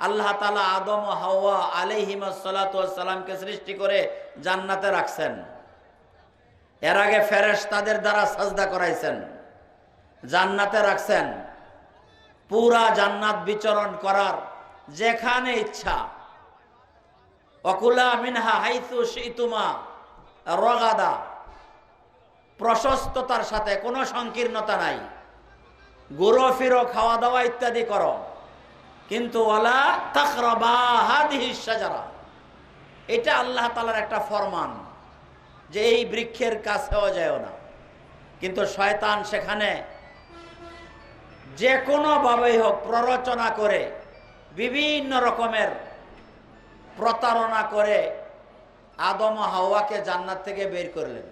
আল্লাহ তাআলা আদম ও হাওয়া আলাইহিমাস সালাতু ওয়াস সালামকে সৃষ্টি করে জান্নাতে রাখছেন। এর আগে ফেরেশতাদের দ্বারা সাজদা করাইছেন, জান্নাতে রাখছেন। পুরা জান্নাত বিচরণ করার যেখানে ইচ্ছা, অকুলা মিনহা হাইসু শিতুমা রগাদা, প্রশস্ততার সাথে কোনো সংকীর্ণতা নাই, ঘুরো ফিরো খাওয়া দাওয়া ইত্যাদি করো, কিন্তু ওয়ালা তাকরাবা হাদিহিস শাজারা, এটা আল্লাহ তাআলার একটা ফরমান যে এই বৃক্ষের কাছেও যায়ও না। কিন্তু শয়তান সেখানে যে কোনোভাবেই হোক প্ররোচনা করে, বিভিন্ন রকমের প্রতারণা করে আদম ও হাওয়াকে জান্নাত থেকে বের করলেন।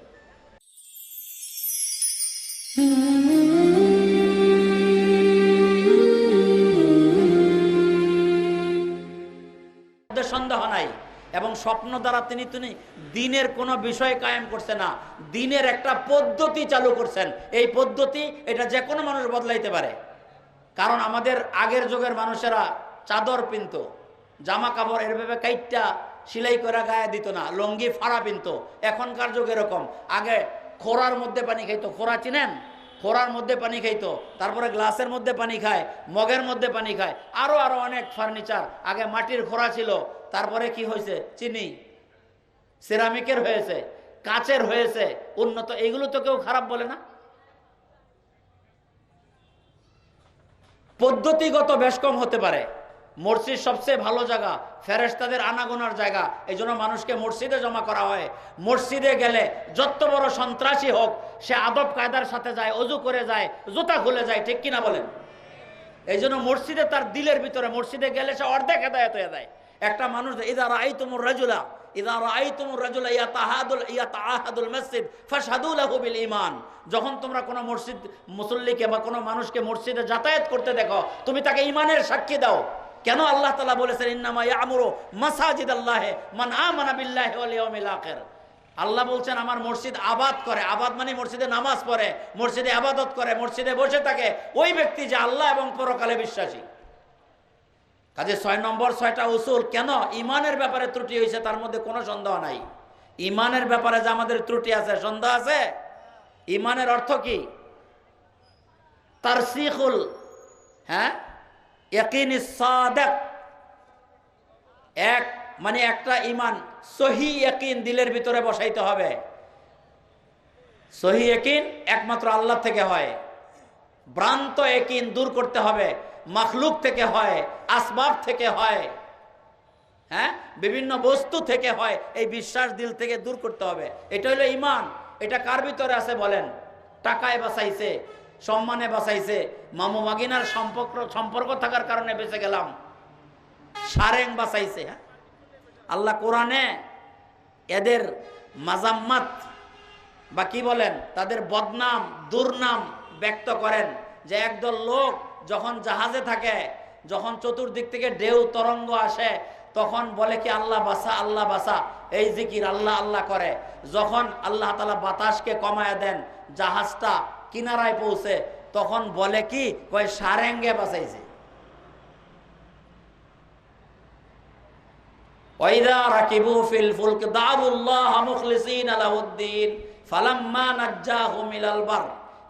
সন্দেহ নাই। এবং স্বপ্ন দ্বারা তিনি দিনের কোনো বিষয় কায়েম করছে না, দিনের একটা পদ্ধতি চালু করছেন। এই পদ্ধতি এটা যে কোনো মানুষ বদলাইতে পারে। কারণ আমাদের আগের যুগের মানুষেরা চাদর পিনত, জামা কাপড় এভাবে কাইটটা সেলাই করে গায়ে দিত না, লঙ্গি ফাড়া পিনত। এখনকার যুগ এরকম, আগে খোরার মধ্যে পানি খাইতো, খোরা চিনেন? খোরার মধ্যে পানি খাইতো, তারপরে গ্লাসের মধ্যে পানি খায়, মগের মধ্যে পানি খায়, আরো আরো অনেক ফার্নিচার। আগে মাটির খোরা ছিল, তারপরে কি হয়েছে? চিনি, সিরামিকের হয়েছে, কাচের হয়েছে, উন্নত। এগুলো তো কেউ খারাপ বলে না। পদ্ধতিগত বেশ কম হতে পারে। মসজিদ সবচেয়ে ভালো জায়গা, ফেরেশতাদের আনাগোনার জায়গা, এই জন্য মানুষকে মসজিদে জমা করা হয়। মসজিদে গেলে যত বড় সন্ত্রাসী হোক, সে আদব কায়দার সাথে যায়, অজু করে যায়, জুতা খুলে যায়, ঠিক কিনা বলেন? এই জন্য মসজিদে তার দিলের ভিতরে, মসজিদে গেলে সে অর্ধেক হেদায়েত হয়ে যায়। একটা মানুষ ইযা রাআইতুমুর রাজুলা ইয়াতাআহাদুল মসজিদ ফাশহাদু লাহু বিল ঈমান, যখন তোমরা কোনো মসজিদ মুসল্লিকে বা কোনো মানুষকে মসজিদে যাতায়াত করতে দেখো, তুমি তাকে ঈমানের সাক্ষী দাও। কেন? আল্লাহ তাআলা বলেছেন ইন্নামা ইয়ামুরু মাসাজিদাল্লাহি মান আমানা বিল্লাহি ওয়াল ইয়াউমিল আখির। আল্লাহ বলছেন আমার মসজিদ আবাদ করে, আবাদ মানে মসজিদে নামাজ পড়ে, মসজিদে আবাদত করে, মসজিদে বসে থাকে ওই ব্যক্তি যে আল্লাহ এবং পরকালে বিশ্বাসী। কাজে 6 নম্বর 6টা উসুল। কেন? ইমানের ব্যাপারে ত্রুটি হয়েছে, তার মধ্যে কোনো সন্দেহ নাই। ইমানের ব্যাপারে যে আমাদের ত্রুটি আছে, সন্দেহ আছে? ইমানের অর্থ কি? তারসিখুল ইয়াকিনিস সাদিক। এক মানে একটা ইমান সহি ইয়াকিন দিলের ভিতরে বসাইতে হবে। সহি ইয়াকিন একমাত্র আল্লাহ থেকে হয়। ভ্রান্ত ইয়াকিন দূর করতে হবে, মাখলুক থেকে হয়, আসবাব থেকে হয়, বিভিন্ন বস্তু থেকে হয়। এই বিশ্বাস দিল থেকে দূর করতে হবে। এটা হলো ইমান। এটা কার ভিতরে আছে বলেন? টাকায় বাঁচাইছে, সম্মানে বাঁচাইছে, মামু মাগিনার সম্পর্ক থাকার কারণে বেঁচে গেলাম, সারেং বাঁচাইছে। আল্লাহ কোরআনে এদের মাজাম্মাত বা কি বলেন, তাদের বদনাম, দুর্নাম ব্যক্ত করেন যে একদল লোক যখন জাহাজে থাকে, যখন চতুর্দিক থেকে ঢেউ তরঙ্গ আসে, তখন বলে কি আল্লাহ বাসা, আল্লাহ বাসা, এই জিকির আল্লাহ আল্লাহ করে। যখন আল্লাহ তাআলা বাতাসকে কমায় দেন, জাহাজটা কিনারায় পৌঁছে, তখন বলে কি, কয় সারেঙ্গে বাঁচাইছে। ওয়াইদা রাকিবু ফিল ফুলক দাউল্লাহ মুখলিসিনা লাহুদ্দিন ফালাম্মা নাজ্জাহুম ইলাল বার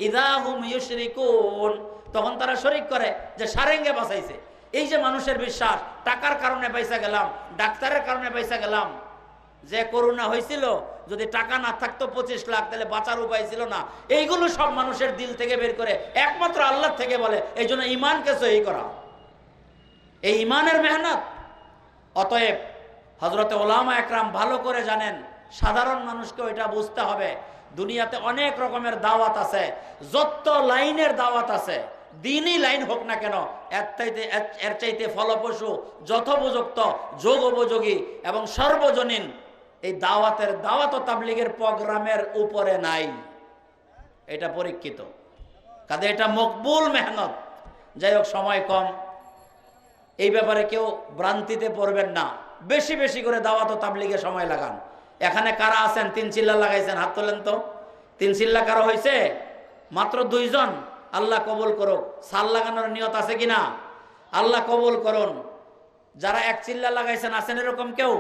ইযা হুম ইউশরিকুন। তখন তারা শরীক করে যে সারেঙ্গে বাঁচাইছে। এই যে মানুষের বিশ্বাস, টাকার কারণে পয়সা গেলাম, ডাক্তারের কারণে পয়সা গেলাম, যে করোনা হয়েছিল যদি টাকা না থাকতো 25 লাখ, তাহলে বাঁচার উপায় ছিল না। এইগুলো সব মানুষের দিল থেকে বের করে একমাত্র আল্লাহ থেকে বলে। এই জন্য ইমানকে সহি করা, এই ইমানের মেহনত। অতএব হযরতে উলামা একরাম ভালো করে জানেন, সাধারণ মানুষকে এটা বুঝতে হবে। দুনিয়াতে অনেক রকমের দাওয়াত আছে, যত লাইনের দাওয়াত আছে, দিনই লাইন হোক না কেন, এর চাইতে ফলপ্রসূ, যথোপযুক্ত, যোগোপযোগী এবং সর্বজনীন এই দাওয়াত ও তাবলীগের প্রোগ্রামের উপরে নাই। এটা পরীক্ষিত, কাজে এটা মকবুল মেহনত। যাই হোক, সময় কম, এই ব্যাপারে কেউ ভ্রান্তিতে পড়বেন না। বেশি বেশি করে দাওয়াত ও তাবলীগে সময় লাগান। এখানে কারা আছেন 3 চিল্লা লাগাইছেন? হাত তোলেন তো। 3 চিল্লা কারো হয়েছে? মাত্র 2 জন। আল্লাহ কবুল করুক। সাল লাগানোর নিয়ত আছে কিনা? আল্লাহ কবুল করুন। যারা এক চিল্লা লাগাইছেন আছেন এরকম কেউ?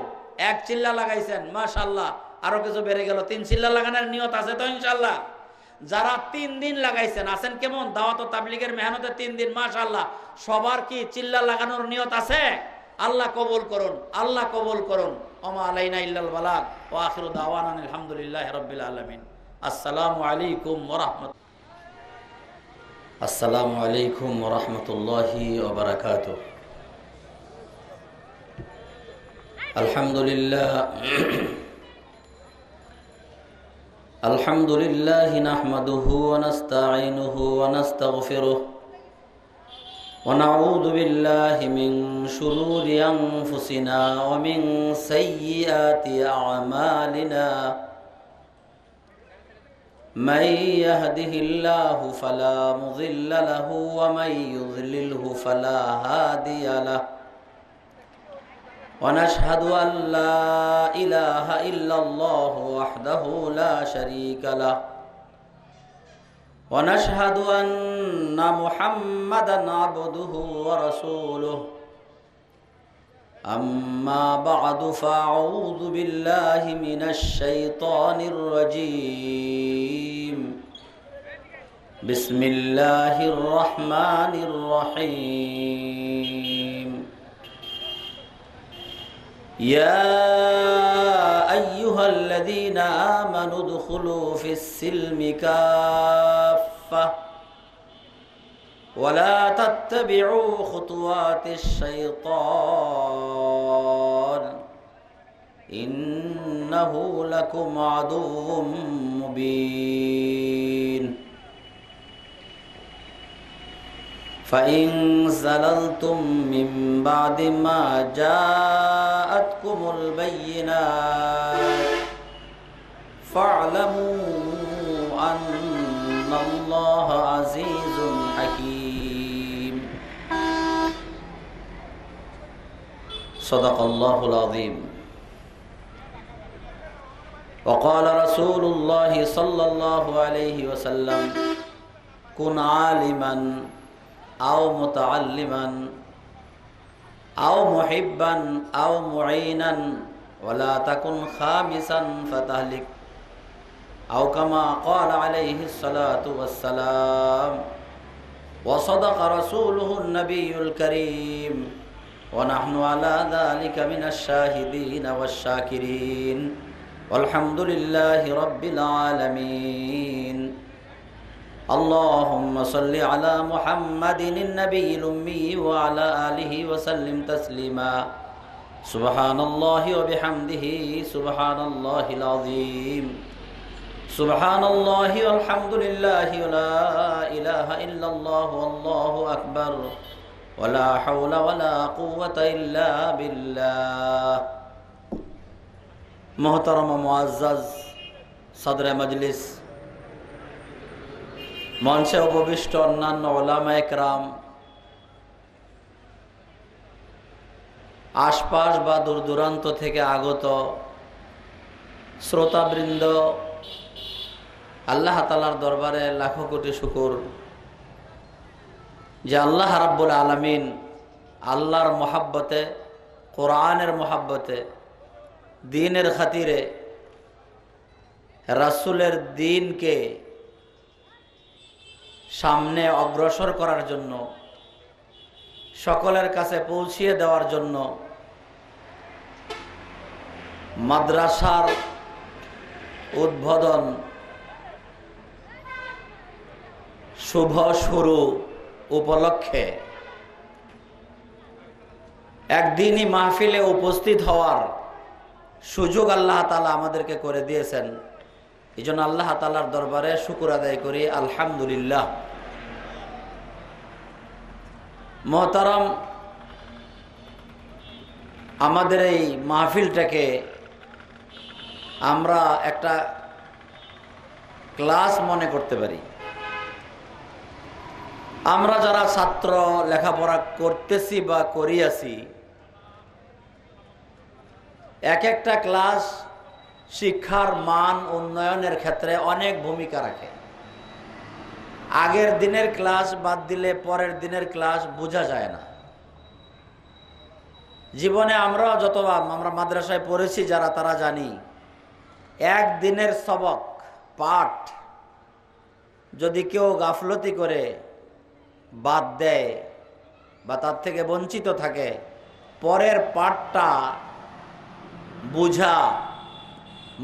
এক চিল্লা লাগাইছেন, মাশাআল্লাহ। আরো কিছু বেড়ে গেল, 3 চিল্লা লাগানোর নিয়ত আছে তো ইনশাআল্লাহ? যারা 3 দিন লাগাইছেন আছেন কেমন? দাওয়াত ও তাবলীগের মেহনতে 3 দিন, মাশাআল্লাহ। সবার কি চিল্লা লাগানোর নিয়ত আছে? আল্লাহ কবুল করুন, আল্লাহ কবুল করুন। ওমা আলাইনা ইল্লাল বালাগ ওয়া আখিরু দাওয়ানা আলহামদুলিল্লাহি রাব্বিল আলামিন। আসসালামু আলাইকুম ওয়া রাহমাতুল্লাহ। আসসালামু আলাইকুম ওয়া রাহমাতুল্লাহি ওয়া বারাকাতুহু। আলহামদুলিল্লাহ আলহামদুলিল্লাহি নাহমাদুহু ওয়া নাস্তাঈনুহু ওয়া নাস্তাগফিরুহু ওয়া নাউযু বিল্লাহি মিন শুরুরি আনফুসিনা ওয়া মিন সাইয়্যাতি আ'মালিনা। মান ইয়াহদিহিল্লাহু ফালা মুযিল্লা লাহু ওয়া মান ইউযলিলহু ফালা হাদিয়া লাহু। ونشهد أن لا إله إلا الله وحده لا شريك له ونشهد أن محمدا عبده ورسوله. أما بعد فأعوذ بالله من الشيطان الرجيم. بسم الله الرحمن الرحيم. يا أيها الذين آمنوا ادخلوا في السلم كافة ولا تتبعوا خطوات الشيطان إنه لكم عدو مبين. فإن زللتم من بعد ما جاءتكم البينات فاعلموا أن الله عزيز حكيم. صدق الله العظيم. وقال رسول الله صلى الله عليه وسلم كن عالما أو متعلما أو محبا أو معينا ولا تكن خامسا فتهلك أو كما قال عليه الصلاة والسلام. وصدق رسوله النبي الكريم ونحن على ذلك من الشاهدين والشاكرين والحمد لله رب العالمين. اللهم صل على محمد النبي الأمي وعلى آله وسلم تسليما. سبحان الله وبحمده سبحان الله العظيم. سبحان الله والحمد لله ولا إله إلا الله والله أكبر ولا حول ولا قوة إلا بالله. محترم মুআজ্জাজ সদরে মজলিস, মঞ্চে উপবিষ্ট অন্যান্য ওলামা একরাম, আশপাশ বা দূর দূরান্ত থেকে আগত শ্রোতাবৃন্দ, আল্লাহ তাআলার দরবারে লাখো কোটি শুকর যে আল্লাহ রাব্বুল আলামিন আল্লাহর মহাব্বতে, কোরআনের মহাব্বতে, দ্বীনের খাতিরে, রাসূলের দ্বীনকে সামনে অগ্রসর করার জন্য, সকলের কাছে পৌঁছিয়ে দেওয়ার জন্য মাদ্রাসার উদ্বোধন শুভ শুরু উপলক্ষে একদিনই মাহফিলে উপস্থিত হওয়ার সুযোগ আল্লাহ তাআলা আমাদেরকে করে দিয়েছেন। এই জন্য আল্লাহ তাআলার দরবারে শুকর আদায় করি, আলহামদুলিল্লাহ। মোহতারাম, আমাদের এই মাহফিলটাকে আমরা একটা ক্লাস মনে করতে পারি। আমরা যারা ছাত্র লেখাপড়া করতেছি বা করিয়াছি, এক একটা ক্লাস শিক্ষার মান উন্নয়নের ক্ষেত্রে অনেক ভূমিকা রাখে। আগের দিনের ক্লাস বাদ দিলে পরের দিনের ক্লাস বোঝা যায় না। জীবনে আমরাও আমরা মাদ্রাসায় পড়েছি যারা, তারা জানি একদিনের সবক পাঠ যদি কেউ গাফলতি করে বাদ দেয় বা তার থেকে বঞ্চিত থাকে, পরের পাঠটা বুঝা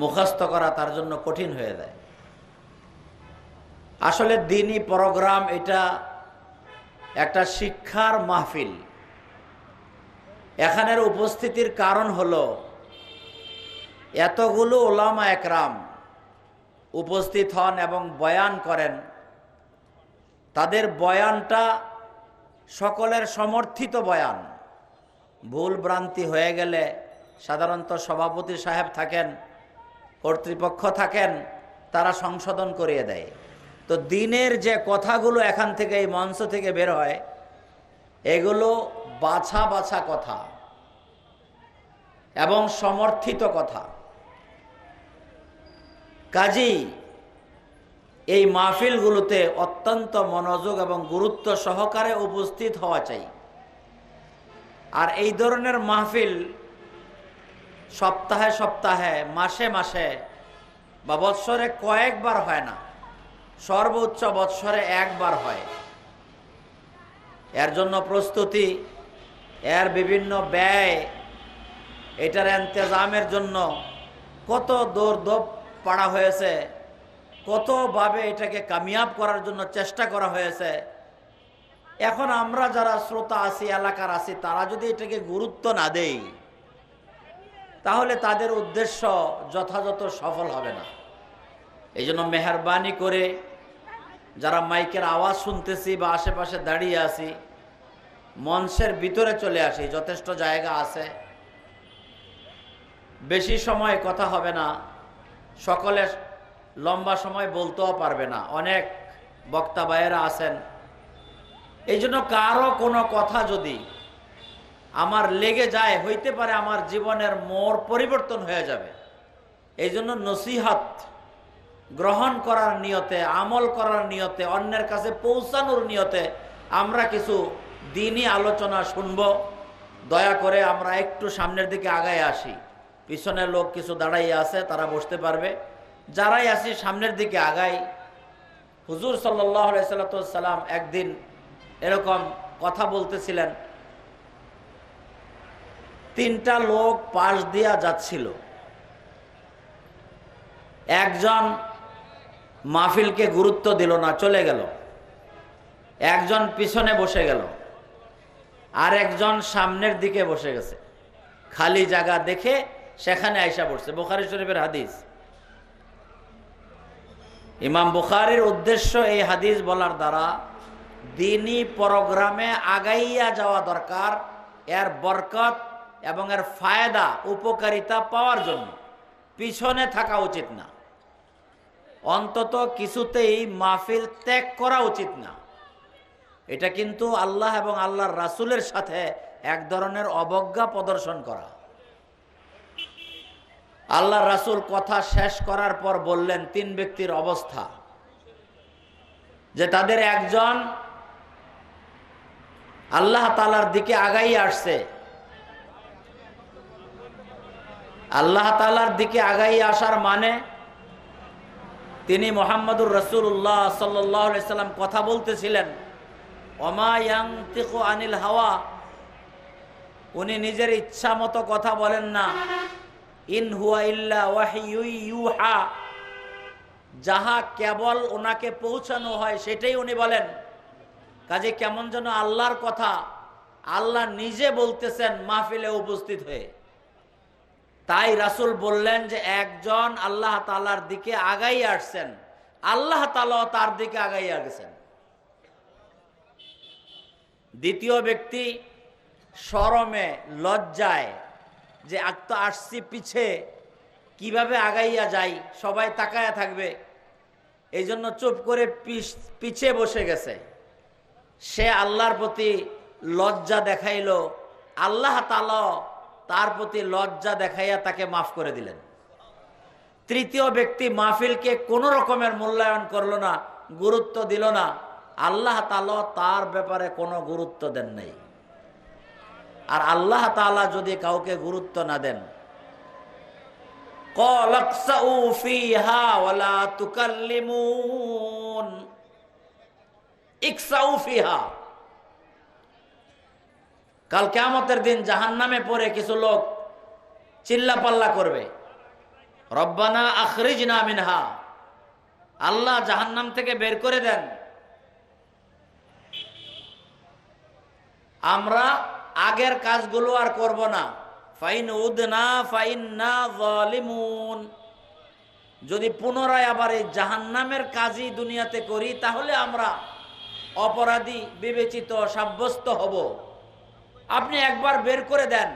মুখস্থ করা তার জন্য কঠিন হয়ে যায়। আসলে দ্বীনি প্রোগ্রাম এটা একটা শিক্ষার মাহফিল। এখানের উপস্থিতির কারণ হলো এতগুলো ওলামা একরাম উপস্থিত হন এবং বয়ান করেন। তাদের বয়ানটা সকলের সমর্থিত বয়ান। ভুল ভ্রান্তি হয়ে গেলে সাধারণত সভাপতি সাহেব থাকেন, কর্তৃপক্ষ থাকেন, তারা সংশোধন করিয়ে দেয়। তো দিনের যে কথাগুলো এখান থেকে, এই মঞ্চ থেকে বের হয়, এগুলো বাছা বাছা কথা এবং সমর্থিত কথা। কাজেই এই মাহফিলগুলোতে অত্যন্ত মনোযোগ এবং গুরুত্ব সহকারে উপস্থিত হওয়া চাই। আর এই ধরনের মাহফিল সপ্তাহে সপ্তাহে, মাসে মাসে বা বৎসরে কয়েকবার হয় না, সর্বোচ্চ বৎসরে একবার হয়। এর জন্য প্রস্তুতি, এর বিভিন্ন ব্যয়, এটার ইন্তজামের জন্য কত দৌড় পাড়া হয়েছে, কতভাবে এটাকে কামিয়াব করার জন্য চেষ্টা করা হয়েছে। এখন আমরা যারা শ্রোতা আছি, এলাকার আছি, তারা যদি এটাকে গুরুত্ব না দেই, তাহলে তাদের উদ্দেশ্য যথাযথ সফল হবে না। এই জন্য মেহরবানি করে যারা মাইকের আওয়াজ শুনতেছি বা আশেপাশে দাঁড়িয়ে আছি, মঞ্চের ভিতরে চলে আসি, যথেষ্ট জায়গা আছে। বেশি সময় কথা হবে না, সকলে লম্বা সময় বলতেও পারবে না, অনেক বক্তা ভাইয়েরা আছেন। এই জন্য কারো কোনো কথা যদি আমার লেগে যায়, হইতে পারে আমার জীবনের মোড় পরিবর্তন হয়ে যাবে। এই জন্য নসিহত গ্রহণ করার নিয়তে, আমল করার নিয়তে, অন্যের কাছে পৌঁছানোর নিয়তে আমরা কিছু দ্বীনি আলোচনা শুনব। দয়া করে আমরা একটু সামনের দিকে আগায় আসি। পিছনের লোক কিছু দাঁড়াইয়া আছে, তারা বসতে পারবে। যারাই আসি সামনের দিকে আগাই। হুজুর সাল্লাল্লাহু আলাইহি সাল্লাম একদিন এরকম কথা বলতেছিলেন, তিনটা লোক পাশ দিয়া যাচ্ছিল। একজন মাহফিলকে গুরুত্ব দিল না, চলে গেল। একজন পিছনে বসে গেল, আর একজন সামনের দিকে বসে গেছে। খালি জায়গা দেখে সেখানে আইসা পড়ছে। বুখারী শরীফের হাদিস। ইমাম বুখারীর উদ্দেশ্য এই হাদিস বলার দ্বারা দ্বীনি প্রোগ্রামে আগাইয়া যাওয়া দরকার, এর বরকত এবং এর ফায়দা, উপকারিতা পাওয়ার জন্য পিছনে থাকা উচিত না। অন্তত কিছুতেই মাহফিল ত্যাগ করা উচিত না। এটা কিন্তু আল্লাহ এবং আল্লাহর রাসূলের সাথে এক ধরনের অবজ্ঞা প্রদর্শন করা। আল্লাহর রাসূল কথা শেষ করার পর বললেন তিন ব্যক্তির অবস্থা, যে তাদের একজন আল্লাহ তাআলার দিকে আগাই আসছে। আল্লাহ তাআলার দিকে আগাই আসার মানে তিনি মুহাম্মদুর রাসূলুল্লাহ সাল্লাল্লাহু আলাইহি সাল্লাম কথা বলতেছিলেন, ওমা ইয়ানতিকু আনিল হাওয়া, উনি নিজের ইচ্ছা মতো কথা বলেন না। ইন হুয়া ইল্লা ওয়াহয়ু ইউহা, যাহা কেবল ওনাকে পৌঁছানো হয় সেটাই উনি বলেন। কাজে কেমন যেন আল্লাহর কথা আল্লাহ নিজে বলতেছেন মাহফিলে উপস্থিত হয়ে। তাই রাসূল বললেন যে একজন আল্লাহ তাআলার দিকে আগাই আসছেন, আল্লাহ তাআলা তার দিকে আগাই গেছেন। দ্বিতীয় ব্যক্তি শরমে, লজ্জায়, যে তো আসছি পিছে, কিভাবে আগাইয়া যাই, সবাই তাকায়া থাকবে, এই জন্য চুপ করে পিছে বসে গেছে। সে আল্লাহর প্রতি লজ্জা দেখাইল, আল্লাহ তাআলা তার প্রতি লজ্জা দেখাইয়া তাকে মাফ করে দিলেন। তৃতীয় ব্যক্তি মাহফিলকে কোনো রকমের মূল্যায়ন করলো না, গুরুত্ব দিল না, আল্লাহ তাআলা তার ব্যাপারে কোনো গুরুত্ব দেন নাই। আর আল্লাহ তাআলা যদি কাউকে গুরুত্ব না দেন, قال اخسئوا فيها ولا تكلمون اخسئوا فيها। কাল কিয়ামতের দিন জাহান্নামে পড়ে কিছু লোক চিল্লাপাল্লা করবে, রব্বানা আখরিজনা মিনহা, আল্লাহ জাহান্নাম থেকে বের করে দেন। আমরা আগের কাজগুলো আর করব না। ফাইন উদনা ফাইন্না যালিমুন, যদি পুনরায় আবার এই জাহান্নামের কাজই দুনিয়াতে করি তাহলে আমরা অপরাধী বিবেচিত সাব্যস্ত হব। আপনি একবার বের করে দেন।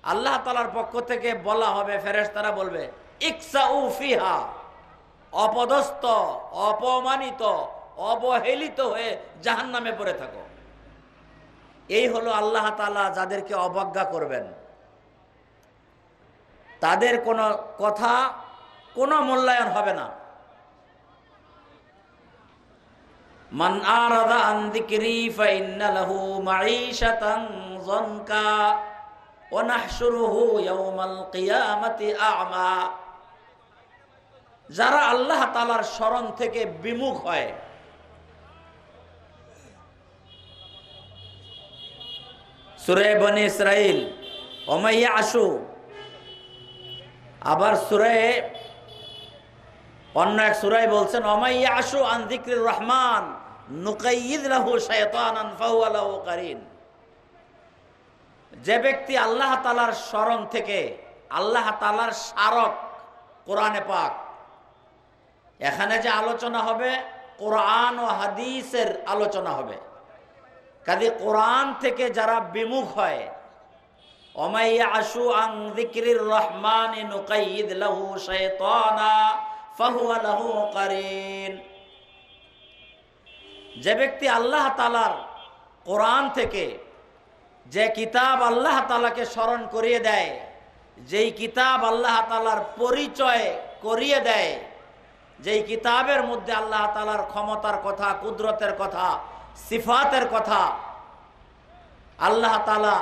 আল্লাহ তাআলার পক্ষ থেকে বলা হবে, ফেরেশতারা বলবে ইকসাউ ফিহা, অপদস্থ, অপমানিত, অবহেলিত হয়ে জাহান্নামে পড়ে থাকো। এই হলো আল্লাহ তাআলা যাদেরকে অবজ্ঞা করবেন, তাদের কোনো কথা কোনো মূল্যায়ন হবে না। মান আরাদা আন যিকরি ফাইন্না লাহু মাঈশাতান যানকা ওয়া নাহশুরুহু ইয়াওমাল কিয়ামাতি আ'মা। যারা আল্লাহ তাআলার স্মরণ থেকে বিমুখ হয়, সূরা বনী ইসরাইল ওয়া মাইয়াশু, আবার সূরা অন্য এক সূরায় বলছেন ওয়া মাইয়াশু আন যিকরির রহমান নুকাইয়িদ লাহু শাইতানান ফাহুয়া লাহু কারিন। যে ব্যক্তি আল্লাহ তাআলার স্মরণ থেকে, আল্লাহ তাআলার স্মারক কোরআনে পাক, এখানে যে আলোচনা হবে কোরআন ও হাদিসের আলোচনা হবে। কাজে কোরআন থেকে যারা বিমুখ হয়, ওমাইয়াশু আন যিকরির রহমান নুকাইয়িদ লাহু শাইতানা ফাহুয়া লাহু কারিন। যে ব্যক্তি আল্লাহ তাআলার কোরআন থেকে, যে কিতাব আল্লাহ তাআলাকে স্মরণ করিয়ে দেয়, যেই কিতাব আল্লাহ তাআলার পরিচয় করিয়ে দেয়, যেই কিতাবের মধ্যে আল্লাহ তাআলার ক্ষমতার কথা, কুদরতের কথা, সিফাতের কথা, আল্লাহ তাআলা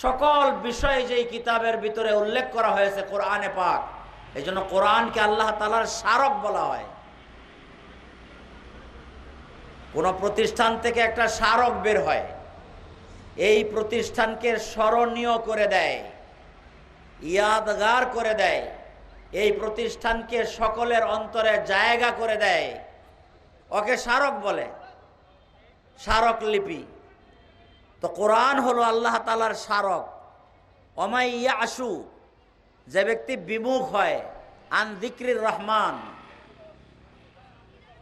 সকল বিষয়ে যেই কিতাবের ভিতরে উল্লেখ করা হয়েছে কোরআনে পাক, এই জন্য কোরআনকে আল্লাহ তাআলার স্মারক বলা হয়। কোন প্রতিষ্ঠান থেকে একটা স্মারক বের হয়, এই প্রতিষ্ঠানকে স্মরণীয় করে দেয়, ইয়াদগার করে দেয়, এই প্রতিষ্ঠানকে সকলের অন্তরে জায়গা করে দেয়, ওকে স্মারক বলে, স্মারক লিপি। তো কোরআন হলো আল্লাহ তাআলার স্মারক। ওমাইয়াশু, যে ব্যক্তি বিমুখ হয় আন যিকরির রহমান,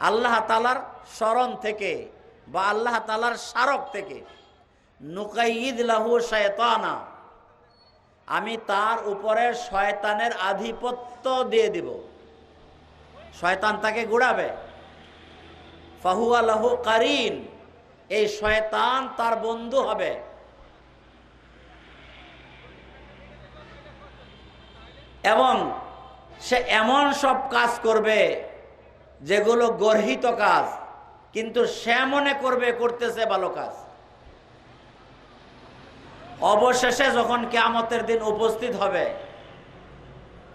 আল্লাহ তাআলার স্মরণ থেকে বা আল্লাহ তাআলার স্মারক থেকে, নুকাইয়িদ লাহু শাইতানা, আমি তার উপরে শয়তানের আধিপত্য দিয়ে দিব, শয়তান তাকে গুড়াবে। ফাহুয়া লাহু কারিন, এই শয়তান তার বন্ধু হবে। এবং সে এমন সব কাজ করবে যেগুলো গর্হিত কাজ, কিন্তু সে মনে করবে করতেছে ভালো কাজ। অবশেষে যখন কিয়ামতের দিন উপস্থিত হবে,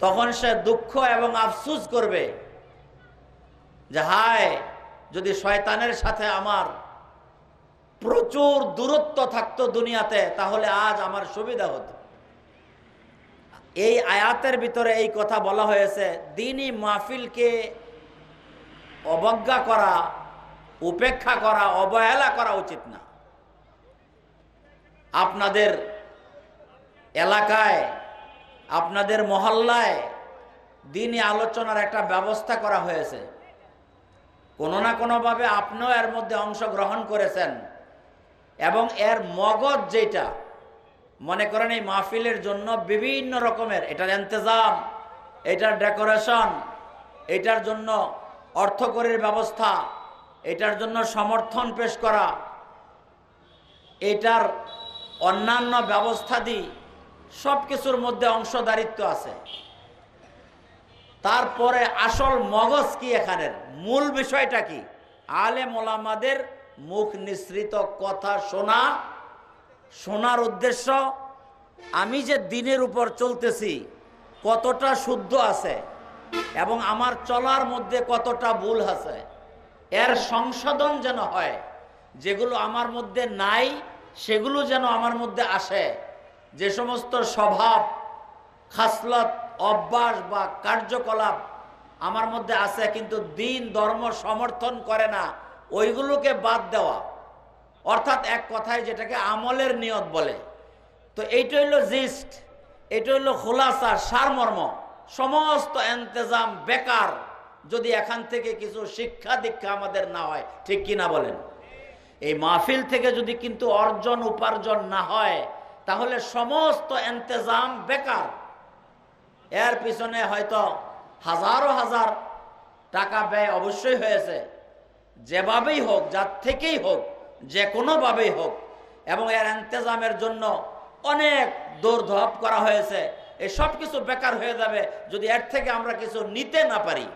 তখন সে দুঃখ এবং আফসোস করবে যে হায়, যদি শয়তানের সাথে আমার প্রচুর দূরত্ব থাকতো দুনিয়াতে, তাহলে আজ আমার সুবিধা হতো। এই আয়াতের ভিতরে এই কথা বলা হয়েছে, দ্বীনি মাহফিলকে অবজ্ঞা করা, উপেক্ষা করা, অবহেলা করা উচিত না। আপনাদের এলাকায়, আপনাদের মহল্লায় দ্বীনি আলোচনার একটা ব্যবস্থা করা হয়েছে। কোনো না কোনোভাবে আপনিও এর মধ্যে অংশগ্রহণ করেছেন, এবং এর মগজ যেটা, মনে করেন এই মাহফিলের জন্য বিভিন্ন রকমের এটার ইন্তজাম, এটার ডেকোরেশন, এটার জন্য অর্থকরীর ব্যবস্থা, এটার জন্য সমর্থন পেশ করা, এটার অন্যান্য ব্যবস্থাদি সব কিছুর মধ্যে অংশদারিত্ব আছে। তারপরে আসল মগজ কি, এখানের মূল বিষয়টা কি? আলেম ওলামাদের মুখ নিঃসৃত কথা শোনা শোনার উদ্দেশ্য আমি যে দিনের উপর চলতেছি কতটা শুদ্ধ আছে এবং আমার চলার মধ্যে কতটা ভুল আছে, এর সংশোধন যেন হয়। যেগুলো আমার মধ্যে নাই সেগুলো যেন আমার মধ্যে আসে। যে সমস্ত স্বভাব, খাসলত, অভ্যাস বা কার্যকলাপ আমার মধ্যে আছে কিন্তু দিন ধর্ম সমর্থন করে না, ওইগুলোকে বাদ দেওয়া। অর্থাৎ এক কথায় যেটাকে আমলের নিয়ত বলে। তো এইটা হইলো জিস্ট, এটা হইলো খোলাসা, সারমর্ম। সমস্ত ইন্তেজাম বেকার যদি এখান থেকে কিছু শিক্ষা দীক্ষা আমাদের না হয়, ঠিক কিনা বলেন? এই মাহফিল থেকে যদি কিন্তু অর্জন উপার্জন না হয় তাহলে সমস্ত ইন্তেজাম বেকার। এর পিছনে হয়তো হাজারো হাজার টাকা ব্যয় অবশ্যই হয়েছে, যেভাবেই হোক, যার থেকেই হোক, যে কোনোভাবেই হোক, এবং এর ইন্তেজামের জন্য অনেক দৌড়ধাপ করা হয়েছে। এই সব কিছু বেকার হয়ে যাবে যদি এর থেকে আমরা কিছু নিতে না পারি,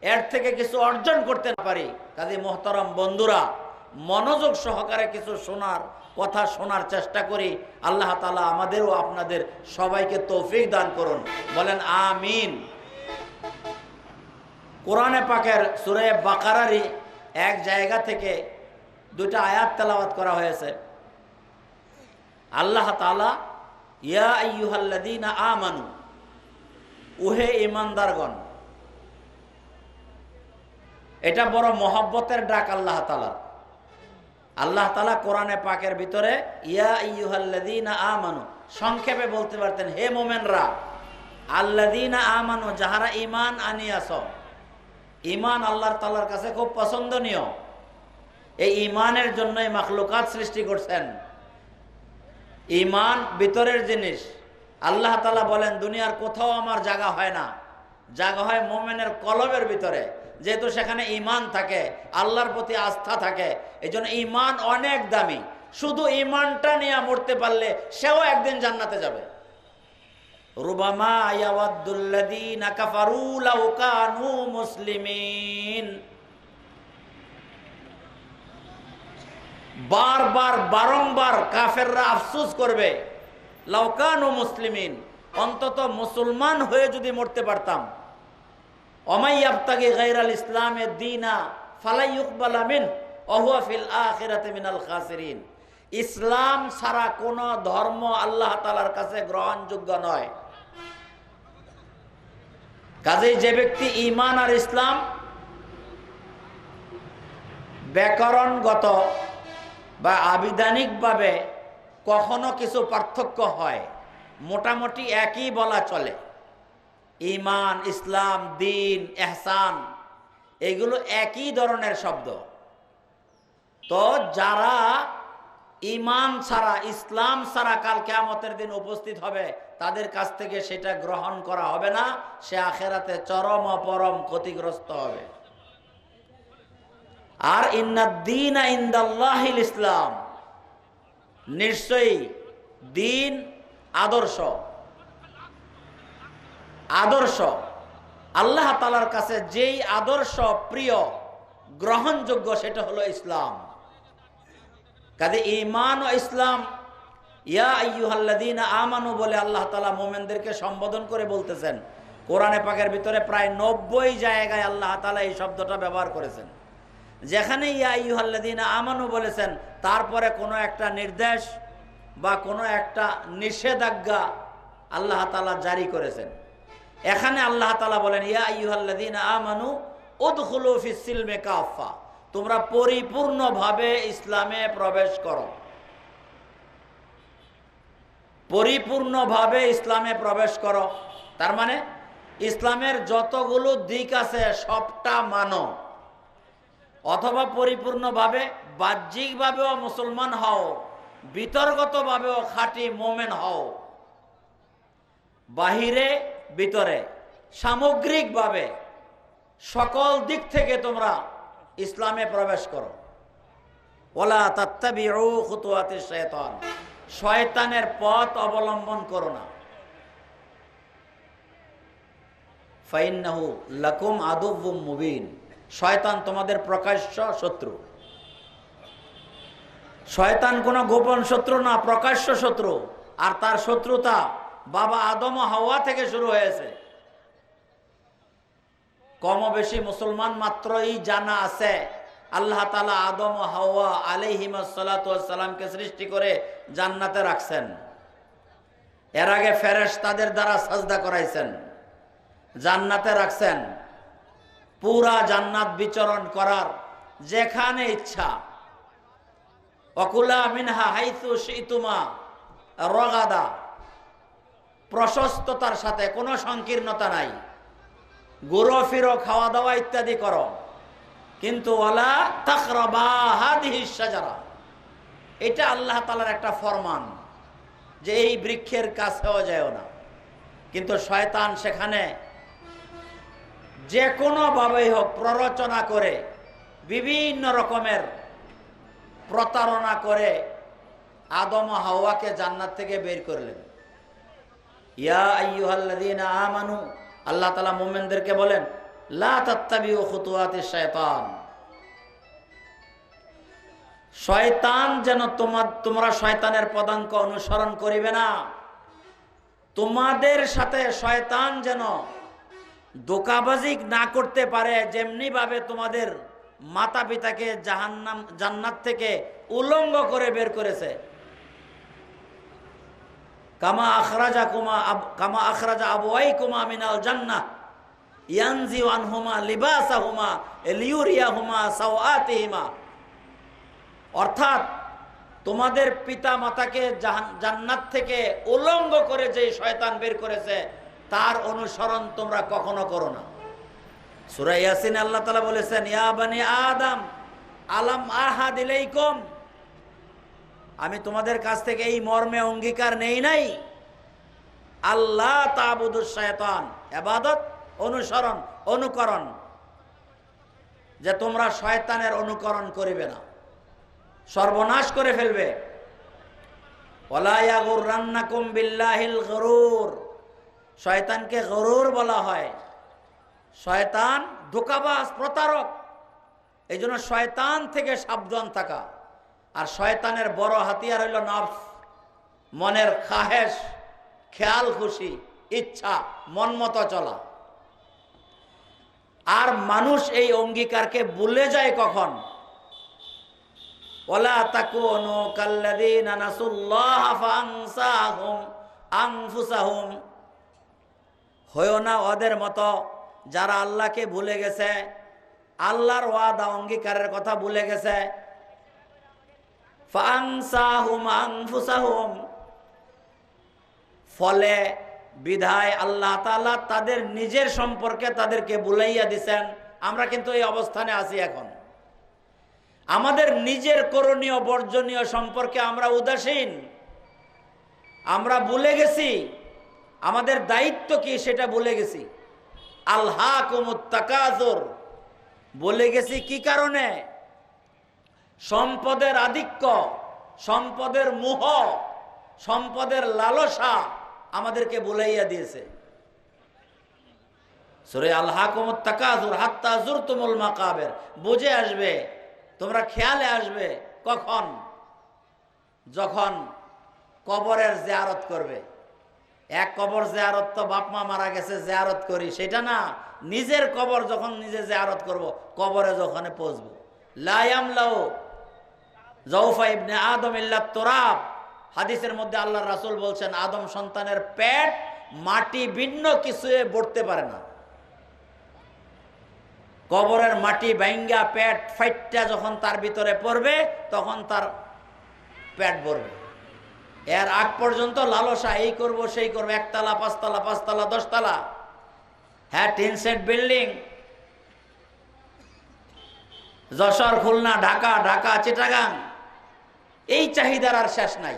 এর থেকে কিছু অর্জন করতে না পারি। কাজী মোহতারাম বন্ধুরা, মনোযোগ সহকারে কিছু শোনার কথা শোনার চেষ্টা করি। আল্লাহ তাআলা আমাদেরও আপনাদের সবাইকে তৌফিক দান করুন, বলেন আমিন। কোরআনে পাকের সূরা বাকারারই এক জায়গা থেকে দুইটা আয়াত তেলাওয়াত করা হয়েছে। আল্লাহ তাআলা ইয়া আইয়ুহাল্লাযীনা আমানু, ওহে ঈমানদারগণ। এটা বড় মহব্বতের ডাক আল্লাহ তাআলা। আল্লাহ তাআলা কোরআনে পাকের ভিতরে ইয়া আইয়ুহাল্লাযীনা আমানু সংক্ষেপে বলতে পারতেন হে মুমিনরা। আল্লাযীনা আমানু, যাহারা ঈমান আনিয়াছ। ঈমান আল্লাহ তাআলার কাছে খুব পছন্দনীয়। এই ঈমানের জন্যই মাখলুকাত সৃষ্টি করছেন। ঈমান ভিতরের জিনিস। আল্লাহ তাআলা বলেন দুনিয়ার কোথাও আমার জায়গা হয় না, জায়গা হয় মুমিনের কলবের ভিতরে। যেহেতু সেখানে ঈমান থাকে, আল্লাহর প্রতি আস্থা থাকে, এই জন্য ঈমান অনেক দামি। শুধু ঈমানটা নিয়ে মরতে পারলে সেও একদিন জান্নাতে যাবে। রুবামা ইয়াওয়াদ্দুল্লাযীনা কাফারু লাউ কানু মুসলিমিন। বারবার বারংবার কাফেররা আফসোস করবে, লাউ কানু মুসলিমিন, অন্তত মুসলমান হয়ে যদি মরতে পারতাম। ওমাই ইয়াবতাগি গায়রাল ইসলামে দীনা ফালা ইউকবালা মিনহু ওয়া হুয়া ফিল আখিরাতি মিনাল খাসিরিন। ইসলাম ছাড়া কোন ধর্ম আল্লাহ তাআলার কাছে গ্রহণযোগ্য নয়। কাজেই যে ব্যক্তি ঈমান আর ইসলাম ব্যাকরণগত বা আবিধানিকভাবে কখনো কিছু পার্থক্য হয়, মোটামুটি একই বলা চলে। ঈমান, ইসলাম, দ্বীন, ইহসান এগুলো একই ধরনের শব্দ। তো যারা ঈমান ছাড়া, ইসলাম ছাড়া কাল কিয়ামতের দিন উপস্থিত হবে, তাদের কাছ থেকে সেটা গ্রহণ করা হবে না। সে আখিরাতে চরম অপরম ক্ষতিগ্রস্ত হবে। আর ইন্নাদ-দীনা ইনদাল্লাহিল ইসলাম, নিশ্চয়ই দ্বীন আদর্শ, আদর্শ আল্লাহ তাআলার কাছে যেই আদর্শ প্রিয় গ্রহণযোগ্য সেটা হলো ইসলাম। কাজে ঈমান ও ইসলাম, ইয়া আইয়ুহাল্লাযীনা আমানু বলে আল্লাহ তাআলা মুমিনদেরকে সম্বোধন করে বলতেছেন। কোরআনে পাকের ভিতরে প্রায় 90 জায়গায় আল্লাহ তাআলা এই শব্দটা ব্যবহার করেছেন। যেখানে ইয়া আইয়ুহাল্লাযীনা আমানু বলেছেন তারপরে কোনো একটা নির্দেশ বা কোনো একটা নিষেধাজ্ঞা আল্লাহ তাআলা জারি করেছেন। এখানে আল্লাহ তাআলা বলেন ইয়া আইয়ুহাল্লাযীনা আমানু উদখুলু ফিস সিলমি কাফা, তোমরা পরিপূর্ণভাবে ইসলামে প্রবেশ করো। পরিপূর্ণভাবে ইসলামে প্রবেশ করো তার মানে ইসলামের যতগুলো দিক আছে সবটা মানো, অথবা পরিপূর্ণভাবে বাহ্যিকভাবেও মুসলমান হও, বিতর্গতভাবেও খাঁটি মোমেন হও। বাহিরে ভিতরে সামগ্রিকভাবে সকল দিক থেকে তোমরা ইসলামে প্রবেশ করো। ওয়ালা তাত্তাবিউ খুতুওয়াতিশ শায়তান, শয়তানের পথ অবলম্বন করো না। ফাইন্নাহু লাকুম আদুউম মুবিন, শয়তান তোমাদের প্রকাশ্য শত্রু। শয়তান কোনো গোপন শত্রু না, প্রকাশ্য শত্রু। আর তার শত্রুতা বাবা আদম ও হাওয়া থেকে শুরু হয়েছে। কম বেশি মুসলমান মাত্রই জানা আছে আল্লাহ তাআলা আদম ও হাওয়া আলাইহিমুস সালাতু ওয়াস সালামকে সৃষ্টি করে জান্নাতে রাখছেন। এর আগে ফেরেশতাদের দ্বারা সাজদা করাইছেন, জান্নাতে রাখছেন। পুরা জান্নাত বিচরণ করার যেখানে ইচ্ছা, অকুলা মিনহা হাইসু শিতুমা রগাদা, প্রশস্ততার সাথে কোনো সংকীর্ণতা নাই। ঘুরো ফিরো, খাওয়া দাওয়া ইত্যাদি করো, কিন্তু ওয়ালা তাকরাবা হাদিহিস শাজারা, এটা আল্লাহ তাআলার একটা ফরমান যে এই বৃক্ষের কাছেও যায়ও না। কিন্তু শয়তান সেখানে যে কোনো ভাবেই হোক প্ররোচনা করে, বিভিন্ন রকমের প্রতারণা করে আদম ও হাওয়াকে জান্নাত থেকে বের করলেন। ইয়া আইয়ুহাল্লাযীনা আমানু, আল্লাহ তাআলা মুমিনদেরকে বলেন, লা তাত্তাবিউ খুতুওয়াতিশ শায়তান, শয়তান যেন তোমরা শয়তানের পদাঙ্ক অনুসরণ করিবে না। তোমাদের সাথে শয়তান যেন ধোঁকাবাজি না করতে পারে, যেমনি ভাবে তোমাদের মাতা পিতাকে জান্নাত থেকে উলঙ্গ করে বের করেছে। কামা আখরাজা আবওয়াইকুমা মিনাল জান্নাহ ইয়ানজি আনহুমা লিবাসাহুমা লিউরিয়াহুমা সাওআতিহিমা, অর্থাৎ তোমাদের পিতা মাতাকে জান্নাত থেকে উলঙ্গ করে যে শয়তান বের করেছে তার অনুসরণ তোমরা কখনো করো না। সূরা ইয়াসিনে আল্লাহ তাআলা বলেছেন, ইয়া বানি আদম আলাম আহাদ ইলাইকুম, আমি তোমাদের কাছ থেকে এই মর্মে অঙ্গীকার নেই নাই, আল্লাহ তা'বুদুশ শায়তান, ইবাদত, অনুসরণ, অনুকরণ, যে তোমরা শয়তানের অনুকরণ করিবে না, সর্বনাশ করে ফেলবে। ওয়ালা ইয়াগুররান্নাকুম বিল্লাহিল গরুর, শয়তানকে গরুর বলা হয়। শয়তান ধোঁকাবাজ, প্রতারক। এই জন্য শয়তান থেকে সাবধান থাকা। আর শয়তানের বড় হাতিয়ার হইল নফস, মনের খাহেশ, খেয়াল খুশি, ইচ্ছা, মন মতো চলা। আর মানুষ এই অঙ্গীকারকে ভুলে যায় কখন? ওয়ালা তাকুনু কাল্লাযীনা নাসুল্লাহ ফাআনসাহুম আনফুসাহুম, হয়ো না ওদের মতো যারা আল্লাহকে ভুলে গেছে, আল্লাহর ওয়াদা অঙ্গীকারের কথা ভুলে গেছে। ফাআনসাহুম আনফুসাহুম, ফলে বিধায় আল্লাহ তাআলা তাদের নিজের সম্পর্কে তাদেরকে ভুলাইয়া দিছেন। আমরা কিন্তু এই অবস্থানে আছি এখন। আমাদের নিজের করণীয় বর্জনীয় সম্পর্কে আমরা উদাসীন, আমরা ভুলে গেছি আমাদের দায়িত্ব কি সেটা ভুলে গেছি। আলহাকুমুত তাকাসুর, বলে গেছি কি কারণে? সম্পদের আধিক্য, সম্পদের মোহ, সম্পদের লালসা আমাদেরকে বুলাইয়া দিয়েছে। সূরা আলহাকুমুত তাকাসুর হাত্তা যুরতুমুল মাকাবির, বুঝে আসবে, তোমরা খেয়ালে আসবে কখন? যখন কবরের জিয়ারত করবে। এক কবর জিয়ারত তো বাপ মা মারা গেছে জিয়ারত করি, সেটা না। নিজের কবর যখন নিজে জিয়ারত করব, কবরে যখন পৌঁছবো। লা ইয়ামলাউ জাওফা ইবনে আদম ইল্লা তুরাব, হাদিসের মধ্যে আল্লাহর রাসূল বলছেন, আদম সন্তানের পেট মাটি ভিন্ন কিছু ভরতে পারে না। কবরের মাটি ভাঙ্গা পেট ফাইটটা যখন তার ভিতরে পড়বে তখন তার পেট ভরবে। এর আগ পর্যন্ত লালসা, এই করব সেই করব, একতলা, পাঁচতলা, পাঁচতলা, 10 তলা, হ্যাঁ, 3 সেট বিল্ডিং, যশোর, খুলনা, ঢাকা, ঢাকা, চিটাগাং, এই চাহিদার আর শেষ নাই।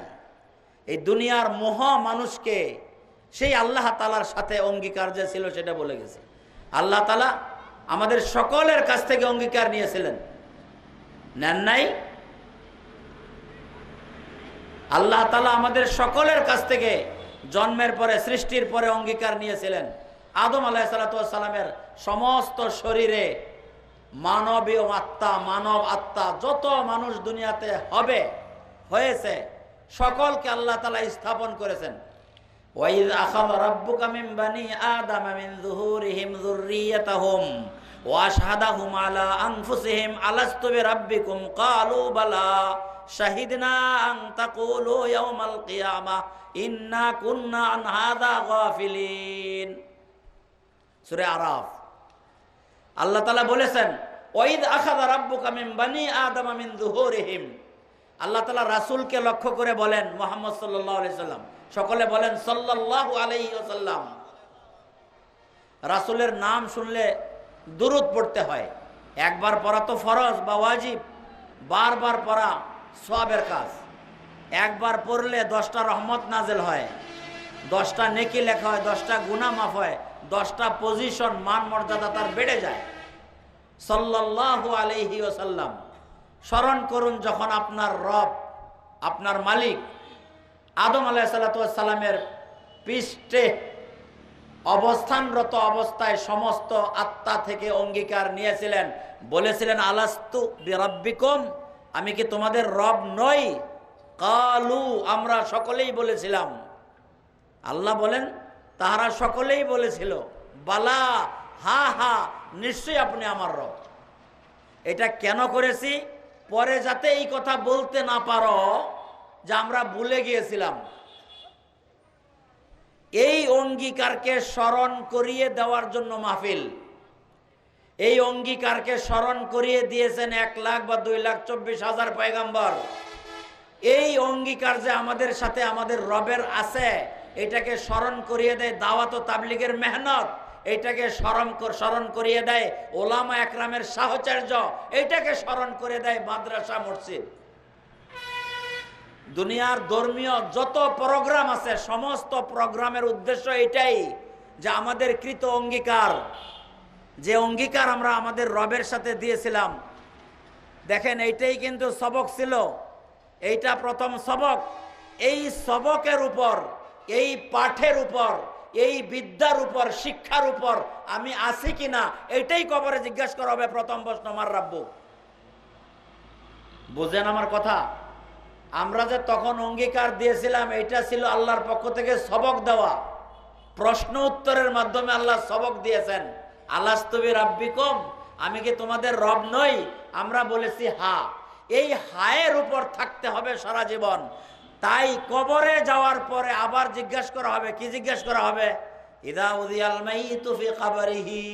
এই দুনিয়ার মোহ মানুষকে সেই আল্লাহ তাআলার সাথে অঙ্গীকার যে ছিল সেটা বলে গেছে। আল্লাহ তাআলা আমাদের সকলের কাছ থেকে অঙ্গীকার নিয়েছিলেন, নেন নাই? আল্লাহ তাআলা আমাদের সকলের কাছ থেকে জন্মের পরে, সৃষ্টির পরে অঙ্গীকার নিয়েছিলেন। আদম আলাইহিস সালামের সমস্ত শরীরে মানবীয় আত্মা, মানব আত্মা, যত মানুষ দুনিয়াতে হবে হয়েছে সকলকে আল্লাহ তাআলা স্থাপন করেছেন। ওয়াইয আখাযা রাব্বুকা মিন বানি আদামা মিন যুহুরিহিম যুররিয়াতাহুম ওয়া আশহাদাহুম আলা আনফুসিহিম আলাস্তু বিরাব্বিকুম ক্বালু বালা শাহিদনা আন তাকুলু ইয়াওমাল কিয়ামাহ ইন্না কুন্না আন হাযা গাফিলিন। সূরা আরাফ। আল্লাহ তাআলা বলেছেন ওয়াইদ আখাযা রাব্বুকা মিন বানি আদামা মিন যুহুরিহিম। আল্লাহ তাআলা রাসূলকে লক্ষ্য করে বলেন, মুহাম্মদ সাল্লাল্লাহু আলাইহি সাল্লাম, সকলে বলেন সাল্লাল্লাহু আলাইহি ওয়াসাল্লাম। রাসূলের নাম শুনলে দুরূদ পড়তে হয়। একবার পড়া তো ফরজ বা ওয়াজিব, বারবার পড়া সওয়াবের কাজ। একবার পড়লে 10টা রহমত নাজেল হয়, 10টা নেকি লেখা হয়, 10টা গুনাহ মাফ হয়, 10টা পজিশন মান মর্যাদা তার বেড়ে যায়। সাল্লাল্লাহু আলাইহি ওয়াসাল্লাম। স্মরণ করুন যখন আপনার রব, আপনার মালিক আদম আলাইহিস সালামের পৃষ্ঠে অবস্থানরত অবস্থায় সমস্ত আত্মা থেকে অঙ্গীকার নিয়েছিলেন, বলেছিলেন আলাস্তু বিরাব্বিকুম, আমি কি তোমাদের রব নই? কালু, আমরা সকলেই বলেছিলাম। আল্লাহ বলেন তাহারা সকলেই বলেছিল বালা, হা হা, নিশ্চয়ই আপনি আমার রব। এটা কেন করেছি? পরে যাতে এই কথা বলতে না পারো যে আমরা ভুলে গিয়েছিলাম। এই অঙ্গীকারকে স্মরণ করিয়ে দেওয়ার জন্য মাহফিল। এই অঙ্গীকারকে স্মরণ করিয়ে দিয়েছেন 1 লাখ বা 2,24,000 পয়গম্বর। এই অঙ্গীকার যে আমাদের সাথে আমাদের রবের আছে, এটাকে স্মরণ করিয়ে দেয় দাওয়াত ও তাবলীগের মেহনত, এটাকে স্মরণ করিয়ে দেয় ওলামা একরামের সাহচর্য, এটাকে স্মরণ করে দেয় মাদ্রাসা মসজিদ। দুনিয়ার ধর্মীয় যত প্রোগ্রাম আছে, সমস্ত প্রোগ্রামের উদ্দেশ্য এটাই যে আমাদের কৃত অঙ্গীকার, যে অঙ্গীকার আমরা আমাদের রবের সাথে দিয়েছিলাম, দেখেন এইটাই কিন্তু সবক ছিল। এইটা প্রথম সবক। এই সবকের উপর, এই পাঠের উপর, এই বিদ্যার উপর, শিক্ষার উপর আমি আছি কিনা, এইটাই কবরে জিজ্ঞাসা করা হবে। প্রথম প্রশ্ন মার রাব্বু। বুঝেন আমার কথা? আমরা যে তখন অঙ্গীকার দিয়েছিলাম, এটা ছিল আল্লাহর পক্ষ থেকে সবক দেওয়া। প্রশ্ন উত্তরের মাধ্যমে আল্লাহ সবক দিয়েছেন। আলাস্তু বিরাব্বিকুম, আমি কি তোমাদের রব নই? আমরা বলেছি হা। এই হায়ের উপর থাকতে হবে সারা জীবন। তাই কবরে যাওয়ার পরে আবার জিজ্ঞাসা করা হবে। কি জিজ্ঞাসা করা হবে? ইদা উযিয়াল মাইয়িতু ফি কবরিহি,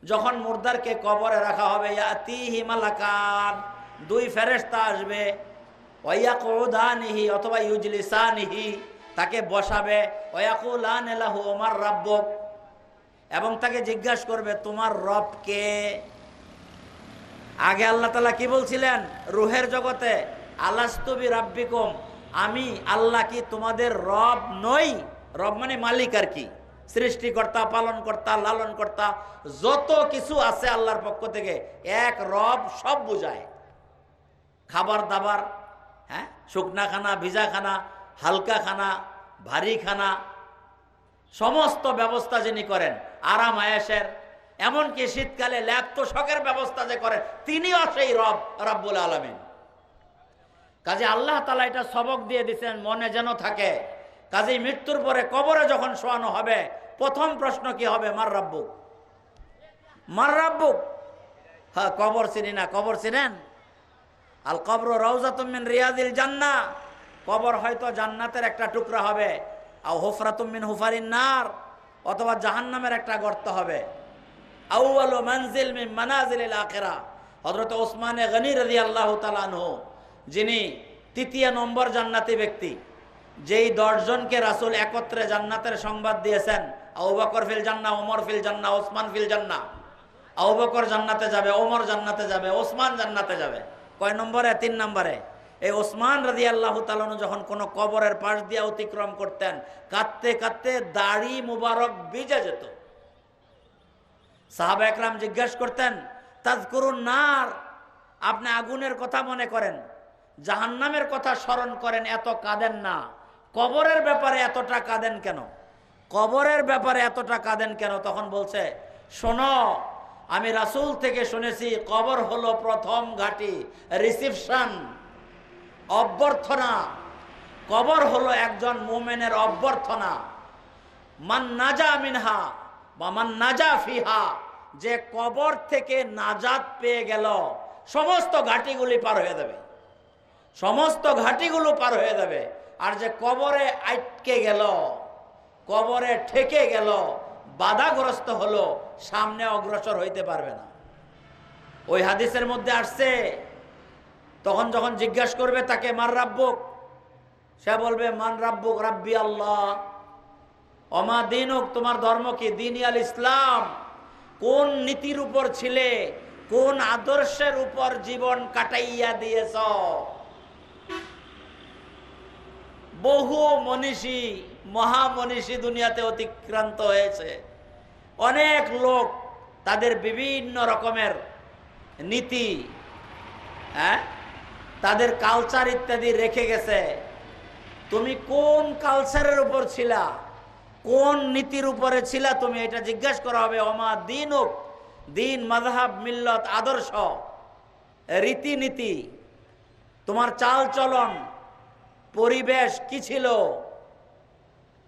যখন মুর্দারকে কবরে রাখা হবে, ইয়াতিহি মালাকান, 2 ফেরেশতা আসবে, ওয়ায়াকুদানিহি অথবা ইউজলিসানিহি, তাকে বসাবে, ওয়ায়াকুলান লাহু মার রাব্বুক, এবং তাকে জিজ্ঞাসা করবে তোমার রব কে? আগে আল্লাহ তাআলা কি বলছিলেন রূহের জগতে? আলাস্তু বিরাব্বিকুম, আমি আল্লাহ কি তোমাদের রব নই? রব মানে মালিক আর কি, সৃষ্টিকর্তা, পালনকর্তা, লালনকর্তা, যত কিছু আছে আল্লাহর পক্ষ থেকে এক রব, সব বুঝায়। খাবার দাবার, হ্যাঁ, শুকনা খানা, ভিজা খানা, হালকা খানা, ভারী খানা, সমস্ত ব্যবস্থা যিনি করেন, আরাম আয়েশের, এমনকি শীতকালে ল্যাপ তোষকের ব্যবস্থা যে করেন, তিনিও সেই রব, রব্বুল আলামিন। কাজে আল্লাহ তাআলা এটা সবক দিয়ে দিচ্ছেন, মনে যেন থাকে। কাজে মৃত্যুর পরে কবরে যখন শোয়ানো হবে, প্রথম প্রশ্ন কি হবে? মার রাব্বুক, মার রাব্বুক। হ্যাঁ, কবর চিনি না? কবর চিনেন? আল কবর রাউজাতুম মিন রিয়াদিল জান্নাহ, কবর হয়তো জান্নাতের একটা টুকরা হবে, আও হুফরাতুম মিন হুফারিন নার, অথবা জাহান্নামের একটা গর্ত হবে। আউয়ালু মানজিল মিন মানাজিলিল আখিরাহ, হযরত ওসমান গনি রাদিয়াল্লাহু তাআলা আনহু, যিনি 3য় নম্বর জান্নাতি ব্যক্তি, যেই 10 জনকে রাসূল একত্রে জান্নাতের সংবাদ দিয়েছেন, আবু বকর ফিল জান্নাহ, ওমর ফিল জান্নাহ, ওসমান ফিল জান্নাহ। আবু বকর জান্নাতে যাবে, ওমর জান্নাতে যাবে, ওসমান জান্নাতে যাবে। কয় নম্বরে? 3 নম্বরে। এই ওসমান রাদিয়াল্লাহু তাআলা যখন কোনো কবরের পাশ দিয়ে অতিক্রম করতেন, কাঁদতে কাঁদতে দাড়ি মুবারক ভিজে যেত। সাহাবা একরাম জিজ্ঞাসা করতেন, তাযকুরুন নার, আপনি আগুনের কথা মনে করেন, জাহান্নামের কথা স্মরণ করেন, এত কাঁদেন না, কবরের ব্যাপারে এতটা কাঁদেন কেন? কবরের ব্যাপারে এতটা কাঁদেন কেন? তখন বলছে, শোনো, আমি রাসূল থেকে শুনেছি কবর হলো প্রথম ঘাঁটি, রিসিপশন। অভ্যর্থনা। কবর হলো একজন মুমিনের অভ্যর্থনা। মান নাজা মিনহা বা মান নাজা ফিহা, যে কবর থেকে নাজাত পেয়ে গেল সমস্ত ঘাটিগুলি পার হয়ে যাবে, সমস্ত ঘাটিগুলো পার হয়ে যাবে। আর যে কবরে আটকে গেল, কবরে ঠেকে গেল, বাধাগ্রস্ত হলো, সামনে অগ্রসর হইতে পারবে না। ওই হাদিসের মধ্যে আসছে, তখন যখন জিজ্ঞাসা করবে তাকে মান রাব্বুক, সে বলবে মান রাব্বুক, রাব্বি আল্লাহ। অমা দিনুক, তোমার ধর্ম কি? দীনি আল ইসলাম। কোন নীতির উপর ছিলে, কোন আদর্শের উপর জীবন কাটাইয়া দিয়েছ? বহু মনীষী, মহামনীষী দুনিয়াতে অতিক্রান্ত হয়েছে। অনেক লোক তাদের বিভিন্ন রকমের নীতি, তাদের কালচার ইত্যাদি রেখে গেছে। তুমি কোন কালচারের উপর ছিলা, কোন নীতির উপরে ছিলা, তুমি এটা জিজ্ঞাসা করা হবে। ওমা দিনুক, দিন মাযহাব মিল্লত আদর্শ রীতিনীতি, তোমার চাল চলন পরিবেশ কি ছিল?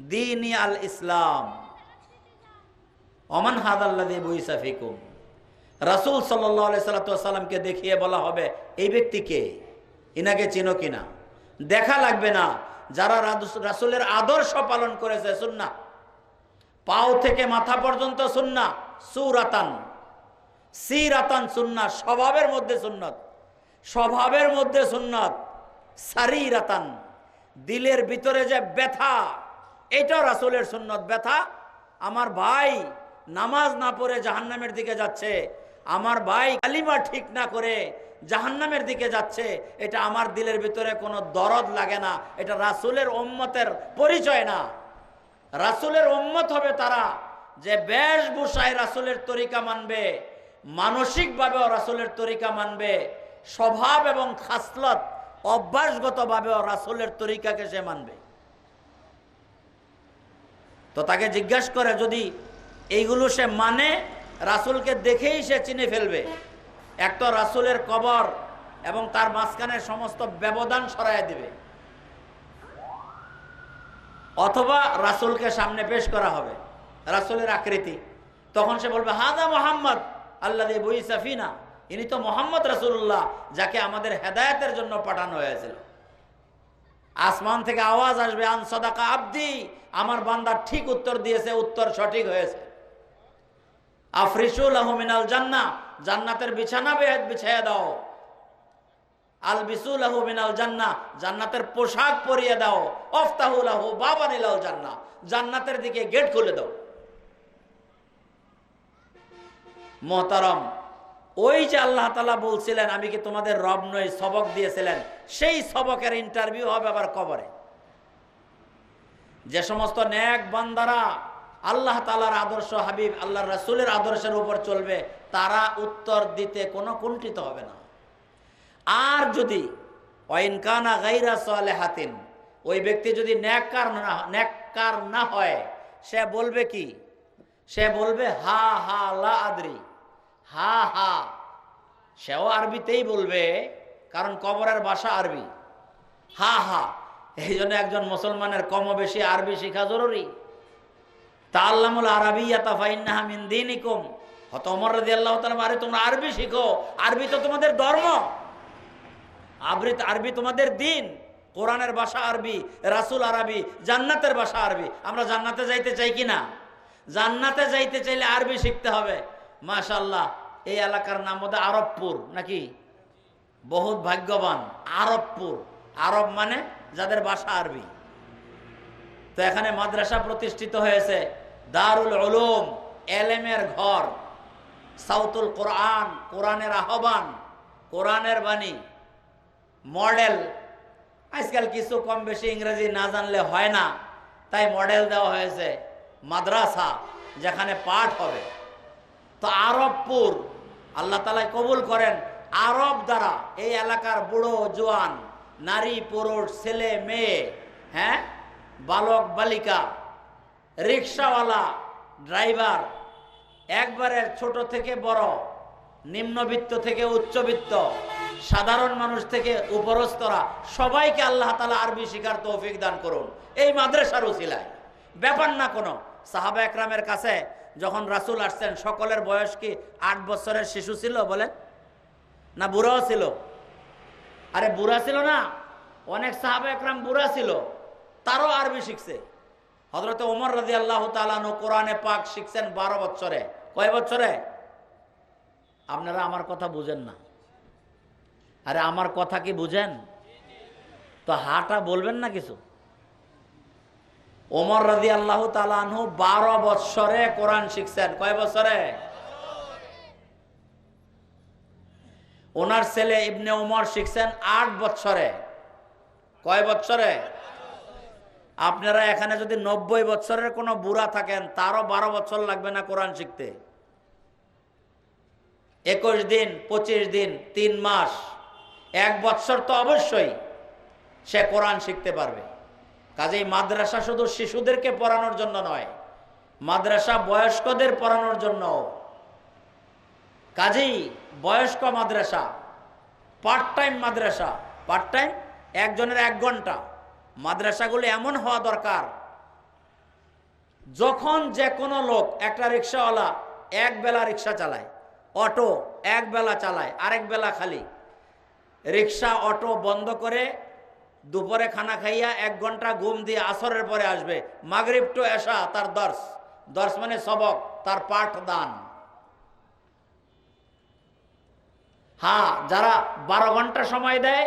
দীনি আল ইসলাম। ওমান হাদাল্লাযী বুইসা ফিকুম, রাসূল সাল্লাল্লাহু আলাইহি সাল্লামকে দেখিয়ে বলা হবে এই ব্যক্তিকে, ইনাকে চিনো কিনা? দেখা লাগবে না। যারা রাসূলের আদর্শ পালন করেছে, সুন্নাহ, পাও থেকে মাথা পর্যন্ত সুন্নাহ, সুরাতান সিরাতান সুন্নাহ, স্বভাবের মধ্যে সুন্নাত, স্বভাবের মধ্যে সুন্নাত, সারিরাতান, দিলের ভিতরে যে ব্যথা, এটাও রাসূলের সুন্নাত। ব্যথা, আমার ভাই নামাজ না পড়ে জাহান্নামের দিকে যাচ্ছে, আমার ভাই কালিমা ঠিক না করে জাহান্নামের দিকে যাচ্ছে, এটা আমার দিলের ভিতরে কোনো দরদ লাগে না। এটা রাসূলের উম্মতের পরিচয় না। রাসূলের উম্মত হবে তারা যে বেশভূষায় রাসূলের তরিকা মানবে, মানসিকভাবেও রাসূলের তরিকা মানবে, স্বভাব এবং খাসলত অভ্যাসগতভাবেও রাসূলের তরিকাকে সে মানবে। তো তাকে জিজ্ঞাসা করে, যদি এইগুলো সে মানে, রাসূলকে দেখেই সে চিনে ফেলবে। এক তো রাসূলের কবর এবং তার মাঝখানে সমস্ত ব্যবধান সরাইয়া দিবে, অথবা রাসূলকে সামনে পেশ করা হবে, রাসূলের আকৃতি। তখন সে বলবে হাদা মুহাম্মদ আল্লাযী বুইসা ফিনা, ইনি তো মুহাম্মদ রাসূলুল্লাহ, যাকে আমাদের হেদায়েতের জন্য পাঠানো হয়েছিল। আসমান থেকে আওয়াজ আসবে, আন সাদাকা আবদি, আমার বান্দা ঠিক উত্তর দিয়েছে, উত্তর সঠিক হয়েছে। আফরিশু লাহু মিনাল জান্নাহ, জান্নাতের বিছানা বিছাইয়া দাও। আলবিসু লাহু মিনাল জান্নাহ, জান্নাতের পোশাক পরিয়ে দাও। আফতাহু লাহু বাবান ইলাল জান্নাহ, জান্নাতের দিকে গেট খুলে দাও। মুহতারাম, ওই যে আল্লাহ তাআলা বলছিলেন আমি কি তোমাদের রব নই, সবক দিয়েছিলেন, সেই সবকের ইন্টারভিউ হবে আবার কবরে। যে সমস্ত নেক বান্দারা আল্লাহ তাআলার আদর্শ, হাবিব আল্লাহর রাসূলের আদর্শের উপর চলবে, তারা উত্তর দিতে কোনো কুণ্ঠিত হবে না। আর যদি ওয়াইন কানা গায়রা সালিহাতিন, ওই ব্যক্তি যদি নেককার না হয়, সে বলবে কি? সে বলবে হা হা লা আদরি, হা হা। সেও আরবিতেই বলবে, কারণ কবরের ভাষা আরবি। হা হা, এই জন্য একজন মুসলমানের কম বেশি আরবি শেখা জরুরি। তাআল্লামুল আরাবিয়াতা ফাইন্নাহা মিন দীনিকুম, হযরত ওমর রাদিয়াল্লাহু তাআলা, আরে তোমরা আরবি শিখো, আরবি তো তোমাদের ধর্ম, আরবি তোমাদের দিন। কোরআনের ভাষা আরবি, রাসূল আরবি, জান্নাতের ভাষা আরবি। আমরা জান্নাতে যাইতে চাই কি না? জান্নাতে যাইতে চাইলে আরবি শিখতে হবে। মাশাআল্লাহ, এই এলাকার নাম হচ্ছে আরবপুর, নাকি? বহুত ভাগ্যবান, আরবপুর। আরব মানে যাদের ভাষা আরবি। তো এখানে মাদ্রাসা প্রতিষ্ঠিত হয়েছে, দারুল উলুম, এলেমের ঘর, সাউতুল কোরআন, কোরআনের আহ্বান, কোরআনের বাণী, মডেল। আজকাল কিছু কম বেশি ইংরেজি না জানলে হয় না, তাই মডেল দেওয়া হয়েছে মাদ্রাসা, যেখানে পাঠ হবে। তো আরবপুর আল্লাহ তাআলা কবুল করেন। আরব দ্বারা এই এলাকার বুড়ো জোয়ান, নারী পুরুষ, ছেলে মেয়ে, বালক বালিকা, রিক্সাওয়ালা, ড্রাইভার, একবারে ছোট থেকে বড়, নিম্নবিত্ত থেকে উচ্চবিত্ত, সাধারণ মানুষ থেকে উপরস্তরা সবাইকে আল্লাহ তাআলা আরবি শিখার তৌফিক দান করুন এই মাদ্রাসার উসিলায়। ব্যাপার না কোনো। সাহাবা একরামের কাছে যখন রাসূল আসছেন সকলের বয়স কি 8 বছরের শিশু ছিল বলেন, না বুড়াও ছিল? আরে বুড়া ছিল না, অনেক সাহাবা একরাম বুড়া ছিল, তারও আরবি শিখছে। হযরত ওমর রাদিয়াল্লাহু তাআলা আনহু কোরআনে পাক শিখছেন 12 বছরে। কয় বছরে? আপনারা আমার কথা বুঝেন না। আরে আমার কথা কি বুঝেন? তো হাটা বলবেন না কিছু। ওমর রাদিয়াল্লাহু তাআলা আনহু 12 বছরে কোরআন শিখছেন। কয় বছরে? ওনার ছেলে ইবনে উমর শিখছেন 8 বছরে। কয় বছরে? আপনারা এখানে যদি 90 বছরের কোনো বুড়া থাকেন তারও 12 বছর লাগবে না কোরআন শিখতে। 21 দিন, 25 দিন, 3 মাস, 1 বছর তো অবশ্যই সে কোরআন শিখতে পারবে। কাজেই মাদ্রাসা শুধু শিশুদেরকে পড়ানোর জন্য নয়, মাদ্রাসা বয়স্কদের পড়ানোর জন্য। কাজেই বয়স্ক মাদ্রাসা, পার্ট টাইম মাদ্রাসা, পার্ট টাইম একজনের 1 ঘন্টা। মাদ্রাসাগুলো এমন হওয়া দরকার যখন যে কোনো লোক, একটা রিক্সাওয়ালা এক বেলা রিক্সা চালায়, অটো এক বেলা চালায়, আরেক বেলা খালি, রিক্সা অটো বন্ধ করে দুপুরে খানা খাইয়া 1 ঘন্টা ঘুম দিয়ে আসরের পরে আসবে, মাগরিব টু এশা তার দর্শ মানে সবক, তার পাঠ দান। হ্যাঁ, যারা 12 ঘন্টা সময় দেয়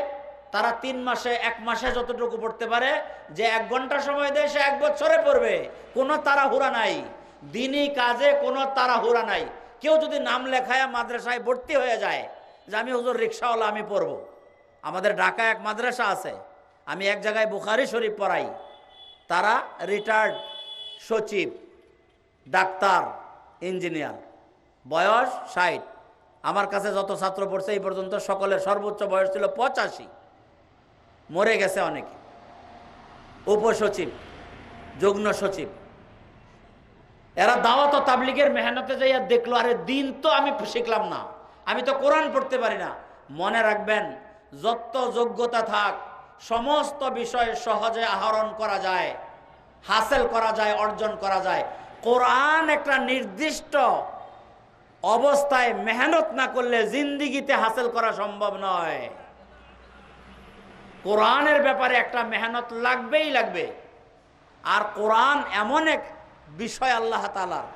তারা 3 মাসে 1 মাসে যতটুকু পড়তে পারে, যে 1 ঘন্টা সময় দেয় সে 1 বছরে পড়বে। কোনো তাড়াহুড়া নাই, দিনই কাজে কোনো তাড়াহুড়া নাই। কেউ যদি নাম লেখায় মাদ্রাসায় ভর্তি হয়ে যায় যে আমি হুজুর রিক্সাওয়ালা, আমি পড়বো। আমাদের ঢাকায় এক মাদ্রাসা আছে, আমি এক জায়গায় বুখারী শরীফ পড়াই, তারা রিটায়ার্ড সচিব, ডাক্তার, ইঞ্জিনিয়ার, বয়স 60। আমার কাছে যত ছাত্র পড়ছে এই পর্যন্ত সকলের সর্বোচ্চ বয়স ছিল 85, মরে গেছে অনেকে। উপসচিব, যুগ্ম সচিব, এরা দাওয়াত ও তাবলীগের মেহনতে যাইয়া দেখলো, আরে দিন তো আমি শিখলাম না, আমি তো কোরআন পড়তে পারি না। মনে রাখবেন, যত যোগ্যতা থাক সমস্ত বিষয় সহজে আহরণ করা যায়, হাসিল করা যায়, অর্জন করা যায়। কোরআন একটা নির্দিষ্ট অবস্থায় মেহনত না করলে জিন্দিগিতে হাসিল করা সম্ভব নয়। কোরআনের ব্যাপারে একটা মেহনত লাগবেই লাগবে। আর কোরআন এমন এক বিষয়, আল্লাহ তাআলার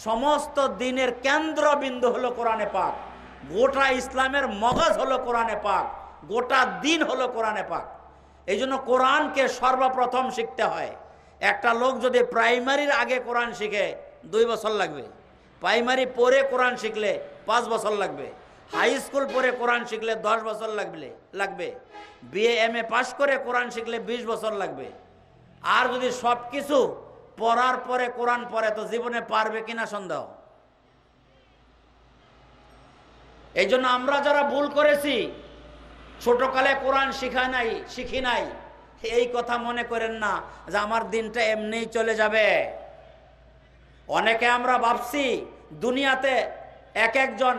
সমস্ত দিনের কেন্দ্রবিন্দু হলো কোরআনে পাক। গোটা ইসলামের মগজ হলো কোরআনে পাক, গোটা দিন হলো কোরআনে পাক। এই জন্য কোরআনকে সর্বপ্রথম শিখতে হয়। একটা লোক যদি প্রাইমারির আগে কোরআন শিখে 2 বছর লাগবে, প্রাইমারি পরে কোরআন শিখলে 5 বছর লাগবে, হাই স্কুল পরে কোরআন শিখলে 10 বছর লাগবে, বিএ এমএ পাশ করে কোরআন শিখলে 20 বছর লাগবে। আর যদি সব কিছু পড়ার পরে কোরআন পড়ে তো জীবনে পারবে কিনা সন্দেহ। এই জন্য আমরা যারা ভুল করেছি, ছোটকালে কোরআন শিখি নাই, এই কথা মনে করেন না যে আমার দিনটা এমনিই চলে যাবে। অনেকে আমরা ভাবছি দুনিয়াতে এক একজন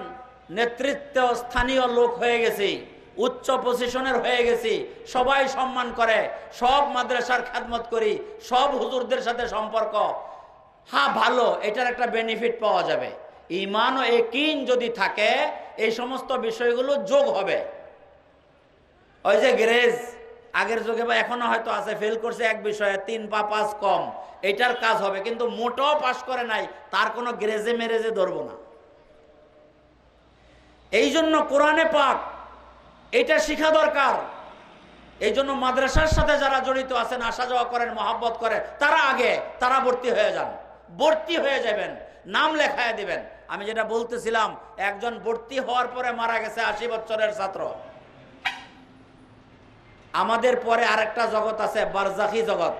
নেতৃত্ব স্থানীয় লোক হয়ে গেছি, উচ্চ পজিশনের হয়ে গেছি, সবাই সম্মান করে, সব মাদ্রাসার খেদমত করি, সব হুজুরদের সাথে সম্পর্ক। হ্যাঁ ভালো, এটার একটা বেনিফিট পাওয়া যাবে। ঈমান ও ইয়াকিন যদি থাকে এই সমস্ত বিষয়গুলো যোগ হবে। ওই যে গ্রেজ আগের যুগে বা এখনো হয়তো আছে, ফেল করছে এক বিষয়ে 3 বা 5 কম, এটার কাজ হবে। কিন্তু মোটেও পাশ করে নাই, তার কোনো গ্রেজে মেরেজে ধরবো না। এই জন্য কোরআনে পাক এটা শিখা দরকার। এই জন্য মাদ্রাসার সাথে যারা জড়িত আছেন, আসা যাওয়া করেন, মহব্বত করে, তারা ভর্তি হয়ে যান, ভর্তি হয়ে যাবেন, নাম লেখায় দিবেন। আমি যেটা বলতেছিলাম, একজন ভর্তি হওয়ার পরে মারা গেছে, 80 বছরের ছাত্র। আমাদের পরে আরেকটা জগৎ আছে, বারজাখি জগৎ,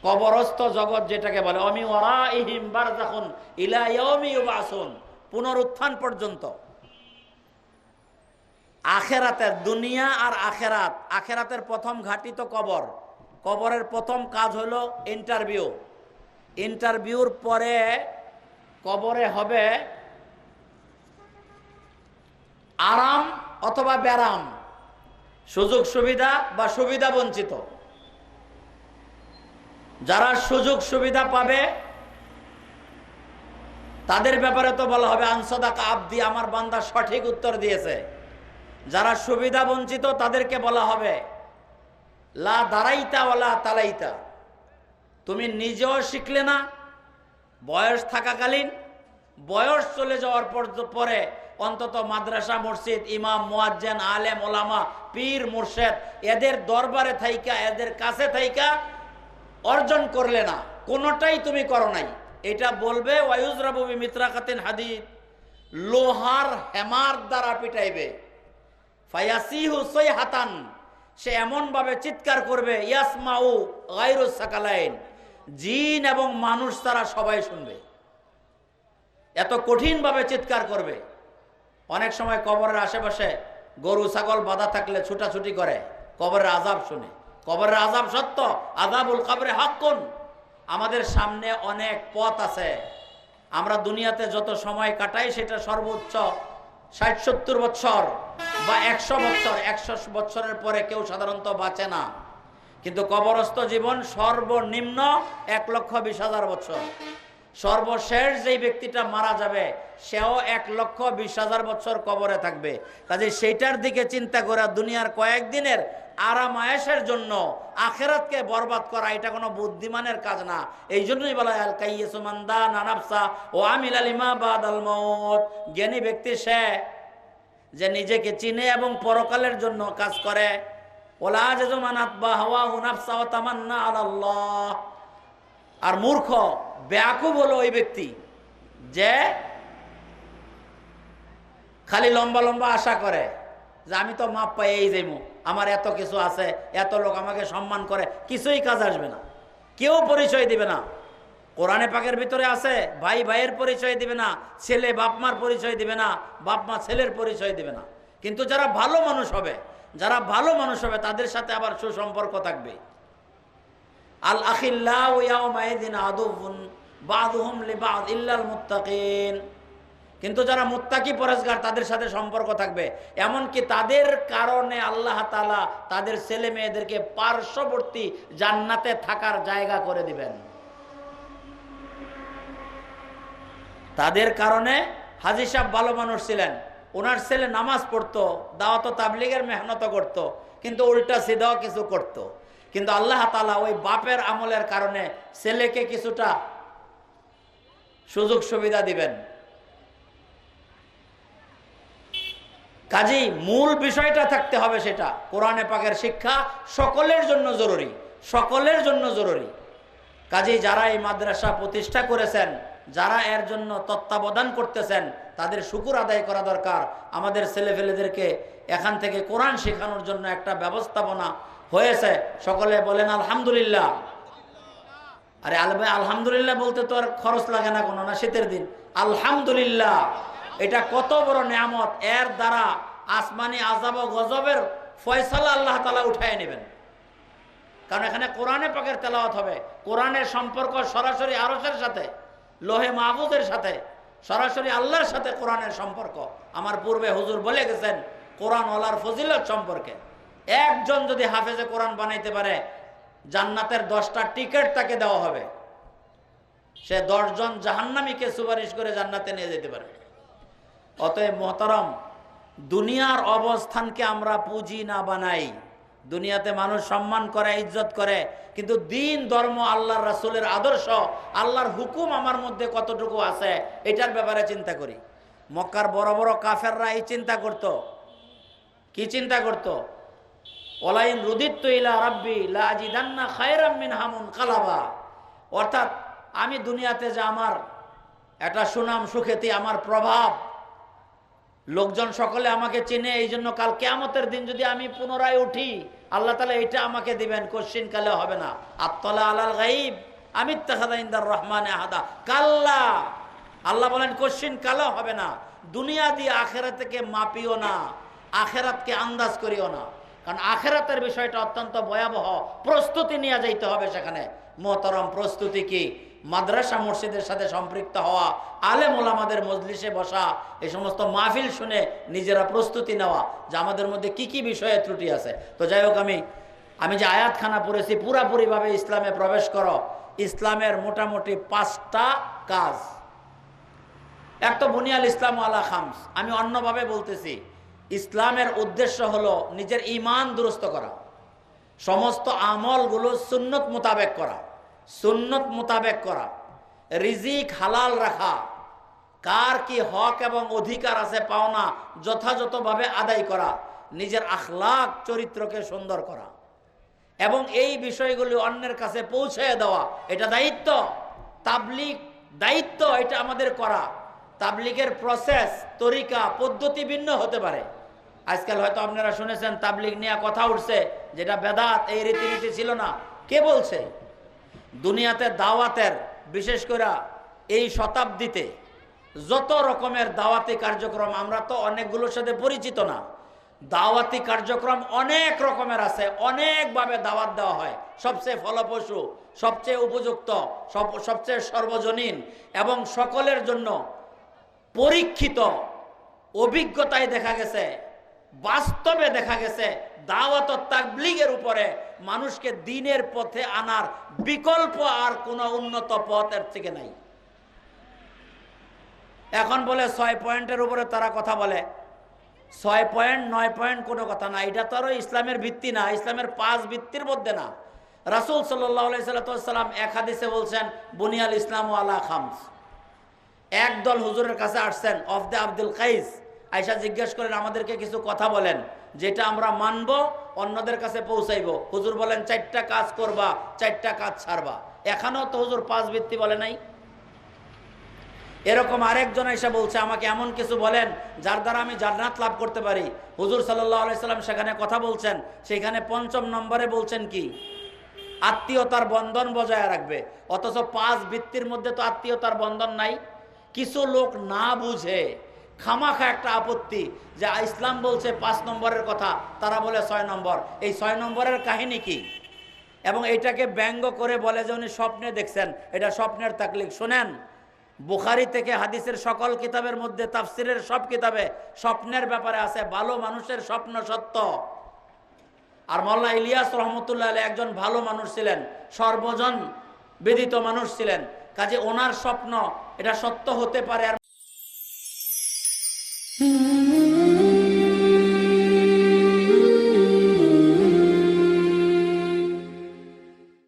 কবরস্থ জগৎ যেটাকে বলে, অমি ওয়ারাইহিম বারজাখুন ইলা ইয়াউমি ইউবাসুন, পুনরুত্থান পর্যন্ত। আখেরাতের দুনিয়া আর আখেরাত, আখেরাতের প্রথম ঘাঁটি তো কবর। কবরের প্রথম কাজ হলো ইন্টারভিউর পরে কবরে হবে আরাম অথবা ব্যারাম, সুযোগ সুবিধা বা সুবিধা বঞ্চিত। যারা সুযোগ সুবিধা পাবে তাদের ব্যাপারে তো বলা হবে আনসাদাকা আবদি, আমার বান্দা সঠিক উত্তর দিয়েছে। যারা সুবিধা বঞ্চিত তাদেরকে বলা হবে লা দারাইতা ওয়ালা তালাইতা, তুমি নিজেও শিখলে না বয়স থাকাকালীন, বয়স চলে যাওয়ার পরে অন্তত মাদ্রাসা মসজিদ ইমাম মুয়াজ্জিন আলেম ওলামা পীর মুর্শেদ এদের দরবারে থাইকা এদের কাছে থাইকা অর্জন করলে না, কোনোটাই তুমি করো নাই। এটা বলবে ওয়ায়ুজরাবু বিমিত্রাকাতিন হাদিদ, লোহার হেমার দ্বারা পিটাইবে। ফায়াসিহু সাইহাতান, সে এমন ভাবে চিৎকার করবে ইয়াসমাউ গায়রুস সাকালাইন, জিন এবং মানুষ তারা সবাই শুনবে, এত কঠিন ভাবে চিৎকার করবে। অনেক সময় কবরের আশেপাশে গরু ছাগল বাঁধা থাকলে ছুটাছুটি করে কবরের আযাব শুনে। কবরের আযাব সত্য, আযাবুল কবরে হাক্কুন। আমাদের সামনে অনেক পথ আছে, আমরা দুনিয়াতে যত সময় কাটাই সেটা সর্বোচ্চ ৬০-৭০ বছর বা ১০০ বছর। ১০০ বছরের পরে কেউ সাধারণত বাঁচে না, কিন্তু কবরস্থ জীবন সর্বনিম্ন ১,২০,০০০ বছর। সর্বশেষ যেই ব্যক্তিটা মারা যাবে সেও ১,২০,০০০ বছর কবরে থাকবে। কাজে সেইটার দিকে চিন্তা করে দুনিয়ার কয়েকদিনের আরাম আয়েশের জন্য আখিরাতকে বরবাদ করা এটা কোনো বুদ্ধিমানের কাজ না। এই জন্যই বলা হয় আল কাইয়িসু মান দানা নাফসা ওয়া আমিলা লিমা বাদাল মাউত, জ্ঞানী ব্যক্তি সে যে নিজেকে চিনে এবং পরকালের জন্য কাজ করে। ওয়ালা আযু মান আতবা হাওয়াহু নাফসা ওয়া তামান্না আলাল্লাহ। আর মূর্খ বেয়াকুব হলো ওই ব্যক্তি যে খালি লম্বা লম্বা আশা করে যে আমি তো মাপ পাই এই যাইমু, আমার এত কিছু আছে, এত লোক আমাকে সম্মান করে, কিছুই কাজ আসবে না, কেউ পরিচয় দিবে না। কোরআনে পাকের ভিতরে আছে ভাই ভাইয়ের পরিচয় দিবে না, ছেলে বাপ মার পরিচয় দিবে না, বাপ মা ছেলের পরিচয় দিবে না। কিন্তু যারা ভালো মানুষ হবে, যারা ভালো মানুষ হবে তাদের সাথে আবার সুসম্পর্ক থাকবে। আল আখিল্লাউ ইয়াউমাইযিন আদুউন বা'দুহুম লিবা'দ ইল্লাল মুত্তাকিন। কিন্তু যারা মুত্তাকি পরেজগার তাদের সাথে সম্পর্ক থাকবে, এমনকি তাদের কারণে আল্লাহ তাআলা তাদের ছেলে মেয়েদেরকে পার্শ্ববর্তী জান্নাতে থাকার জায়গা করে দিবেন। তাদের কারণে হাজী সাহেব ভালো মানুষ ছিলেন, ওনার ছেলে নামাজ পড়তো, দাওয়াত ও তাবলীগের মেহনত করত, কিন্তু উল্টা সিধাও কিছু করত। কিন্তু আল্লাহ তাআলা ওই বাপের আমলের কারণে ছেলেকে কিছুটা সুযোগ সুবিধা দিবেন। কাজেই মূল বিষয়টা থাকতে হবে সেটা কোরআনে পাকের শিক্ষা সকলের জন্য জরুরি, সকলের জন্য জরুরি। কাজেই যারা এই মাদ্রাসা প্রতিষ্ঠা করেছেন, যারা এর জন্য তত্ত্বাবধান করতেছেন, তাদের শুকর আদায় করা দরকার। আমাদের ছেলেপেলেদেরকে এখান থেকে কোরআন শেখানোর জন্য একটা ব্যবস্থাপনা হয়েছে, সকলে বলেন আলহামদুলিল্লাহ। আরে আলহামদুলিল্লাহ বলতে তো আর খরচ লাগে না কোনো, না শীতের দিন আলহামদুলিল্লাহ, এটা কত বড় নিয়ামত। এর দ্বারা আসমানি আযাব ও গজবের ফয়সালা আল্লাহ তাআলা উঠায় নেবেন। কারণ এখানে কোরআনে পাকের তেলাওয়াত হবে, কোরআনের সম্পর্ক সরাসরি আরশের সাথে, লোহে মাহফুজের সাথে, সরাসরি আল্লাহর সাথে কোরআনের সম্পর্ক। আমার পূর্বে হুজুর বলে গেছেন কোরআন ওয়ালার ফজিলত সম্পর্কে। একজন যদি হাফেজে কোরআন বানাইতে পারে জান্নাতের 10টা টিকিট তাকে দেওয়া হবে, সে 10 জন জাহান্নামীকে সুপারিশ করে জান্নাতে নিয়ে যেতে পারে। অতএব মোহতারম, দুনিয়ার অবস্থানকে আমরা পুঁজি না বানাই। দুনিয়াতে মানুষ সম্মান করে, ইজ্জত করে, কিন্তু দিন ধর্ম আল্লাহর রাসূলের আদর্শ আল্লাহর হুকুম আমার মধ্যে কতটুকু আছে এটার ব্যাপারে চিন্তা করি। মক্কার বড় বড় কাফেররা এই চিন্তা করত। কি চিন্তা করত? ওয়ালাইন রুদিতু ইলা রাব্বি লা আজিদান্না খায়রাম মিনহা মুনকালাবা। অর্থাৎ আমি দুনিয়াতে যে আমার একটা সুনাম সুখ্যাতি, আমার প্রভাব, লোকজন সকলে আমাকে চিনে, এই জন্য কাল কিয়ামতের দিন যদি আমি পুনরায় উঠি আল্লাহ তাআলা এটা আমাকে দিবেন, কোশ্চিন কালে হবে না। আত্তালা আলাল গায়ব আমিত্তাখাযা ইনদার রহমানে আহাদা, কাল্লা। আল্লাহ বলেন কোশ্চিন কালে হবে না। দুনিয়া দিয়ে আখিরাতকে মাপিও না, আখিরাতকে আন্দাজ করিও না। কারণ আখেরাতের বিষয়টা অত্যন্ত ভয়াবহ, প্রস্তুতি নিয়ে যাইতে হবে সেখানে। মোহতরম, প্রস্তুতি কি? মাদ্রাসা মসজিদের সাথে সম্পৃক্ত হওয়া, আলেম ওলামাদের মজলিসে বসা, এই সমস্ত মাহফিল শুনে নিজেরা প্রস্তুতি নেওয়া যে আমাদের মধ্যে কি কি বিষয়ে ত্রুটি আছে। তো যাই হোক, আমি যে আয়াতখানা পড়েছি, পুরাপুরিভাবে ইসলামে প্রবেশ করো। ইসলামের মোটামুটি 5টা কাজ। এক তো বুনিয়াল ইসলাম আলা খামস। আমি অন্যভাবে বলতেছি, ইসলামের উদ্দেশ্য হলো নিজের ঈমান দুরস্ত করা, সমস্ত আমলগুলো সুন্নত মোতাবেক করা, সুন্নত মোতাবেক করা, রিজিক হালাল রাখা, কার কি হক এবং অধিকার আছে পাওনা যথাযথভাবে আদায় করা, নিজের আখলাক চরিত্রকে সুন্দর করা, এবং এই বিষয়গুলি অন্যের কাছে পৌঁছে দেওয়া। এটা দায়িত্ব, তাবলিগ দায়িত্ব, এটা আমাদের করা। তাবলিগের প্রসেস, তরিকা, পদ্ধতি ভিন্ন হতে পারে। আজকাল হয়তো আপনারা শুনেছেন তাবলিগ নিয়ে কথা উঠছে, যেটা বেদাত, এই রীতিনীতি ছিল না। কে বলছে? দুনিয়াতে দাওয়াতের, বিশেষ করে এই শতাব্দীতে যত রকমের দাওয়াতি কার্যক্রম, আমরা তো অনেকগুলোর সাথে পরিচিত না। দাওয়াতি কার্যক্রম অনেক রকমের আছে, অনেকভাবে দাওয়াত দেওয়া হয়। সবচেয়ে ফলপ্রসূ, সবচেয়ে উপযুক্ত, সবচেয়ে সর্বজনীন এবং সকলের জন্য পরীক্ষিত অভিজ্ঞতায় দেখা গেছে, বাস্তবে দেখা গেছে, দাওয়াত ও তাবলীগের উপরে মানুষকে দ্বীনের পথে আনার বিকল্প আর কোনো উন্নত পথ এর থেকে নাই। এখন বলে 6 পয়েন্টের উপরে তারা কথা বলে। 6 পয়েন্ট 9 পয়েন্ট কোনো কথা না। এটা তো আরো ইসলামের ভিত্তি না, ইসলামের 5 ভিত্তির মধ্যে না। রাসূল সাল্লাল্লাহু আলাইহি সাল্লাম এক হাদিসে বলছেন, বুনিয়াল ইসলামু আলা খামস। একদল হুজুরের কাছে আসছেন, অফ দ্য আব্দুল কাইস। আয়েশা জিজ্ঞেস করেন, আমাদেরকে কিছু কথা বলেন যেটা আমরা মানব, অন্যদের কাছে পৌঁছাইব। হুজুর বলেন, 4টা কাজ করবা, 4টা কাজ ছাড়বা। এখানেও তো হুজুর 5 ভিত্তি বলে নাই। এরকম আরেকজন এসে বলছে, আমাকে এমন কিছু বলেন যার দ্বারা আমি জান্নাত লাভ করতে পারি। হুজুর সাল্লাল্লাহু আলাইহি সাল্লাম সেখানে কথা বলছেন, সেখানে 5ম নম্বরে বলছেন কি? আত্মীয়তার বন্ধন বজায় রাখবে। অথচ 5 ভিত্তির মধ্যে তো আত্মীয়তার বন্ধন নাই। কিছু লোক না বুঝে খামাখা একটা আপত্তি যে ইসলাম বলছে 5 নম্বরের কথা, তারা বলে 6 নম্বর। এই 6 নম্বরের কাহিনী কি? এবং এইটাকে ব্যঙ্গ করে বলে যে উনি স্বপ্নে দেখছেন, এটা স্বপ্নের তাকলিক। শোনেন, বুখারী থেকে হাদিসের সকল কিতাবের মধ্যে, তাফসিরের সব কিতাবে স্বপ্নের ব্যাপারে আছে, ভালো মানুষের স্বপ্ন সত্য। আর মোল্লা ইলিয়াস রহমতুল্লাহ আলাইহি একজন ভালো মানুষ ছিলেন, সর্বজন বিদিত মানুষ ছিলেন। কাজে ওনার স্বপ্ন এটা সত্য হতে পারে। আর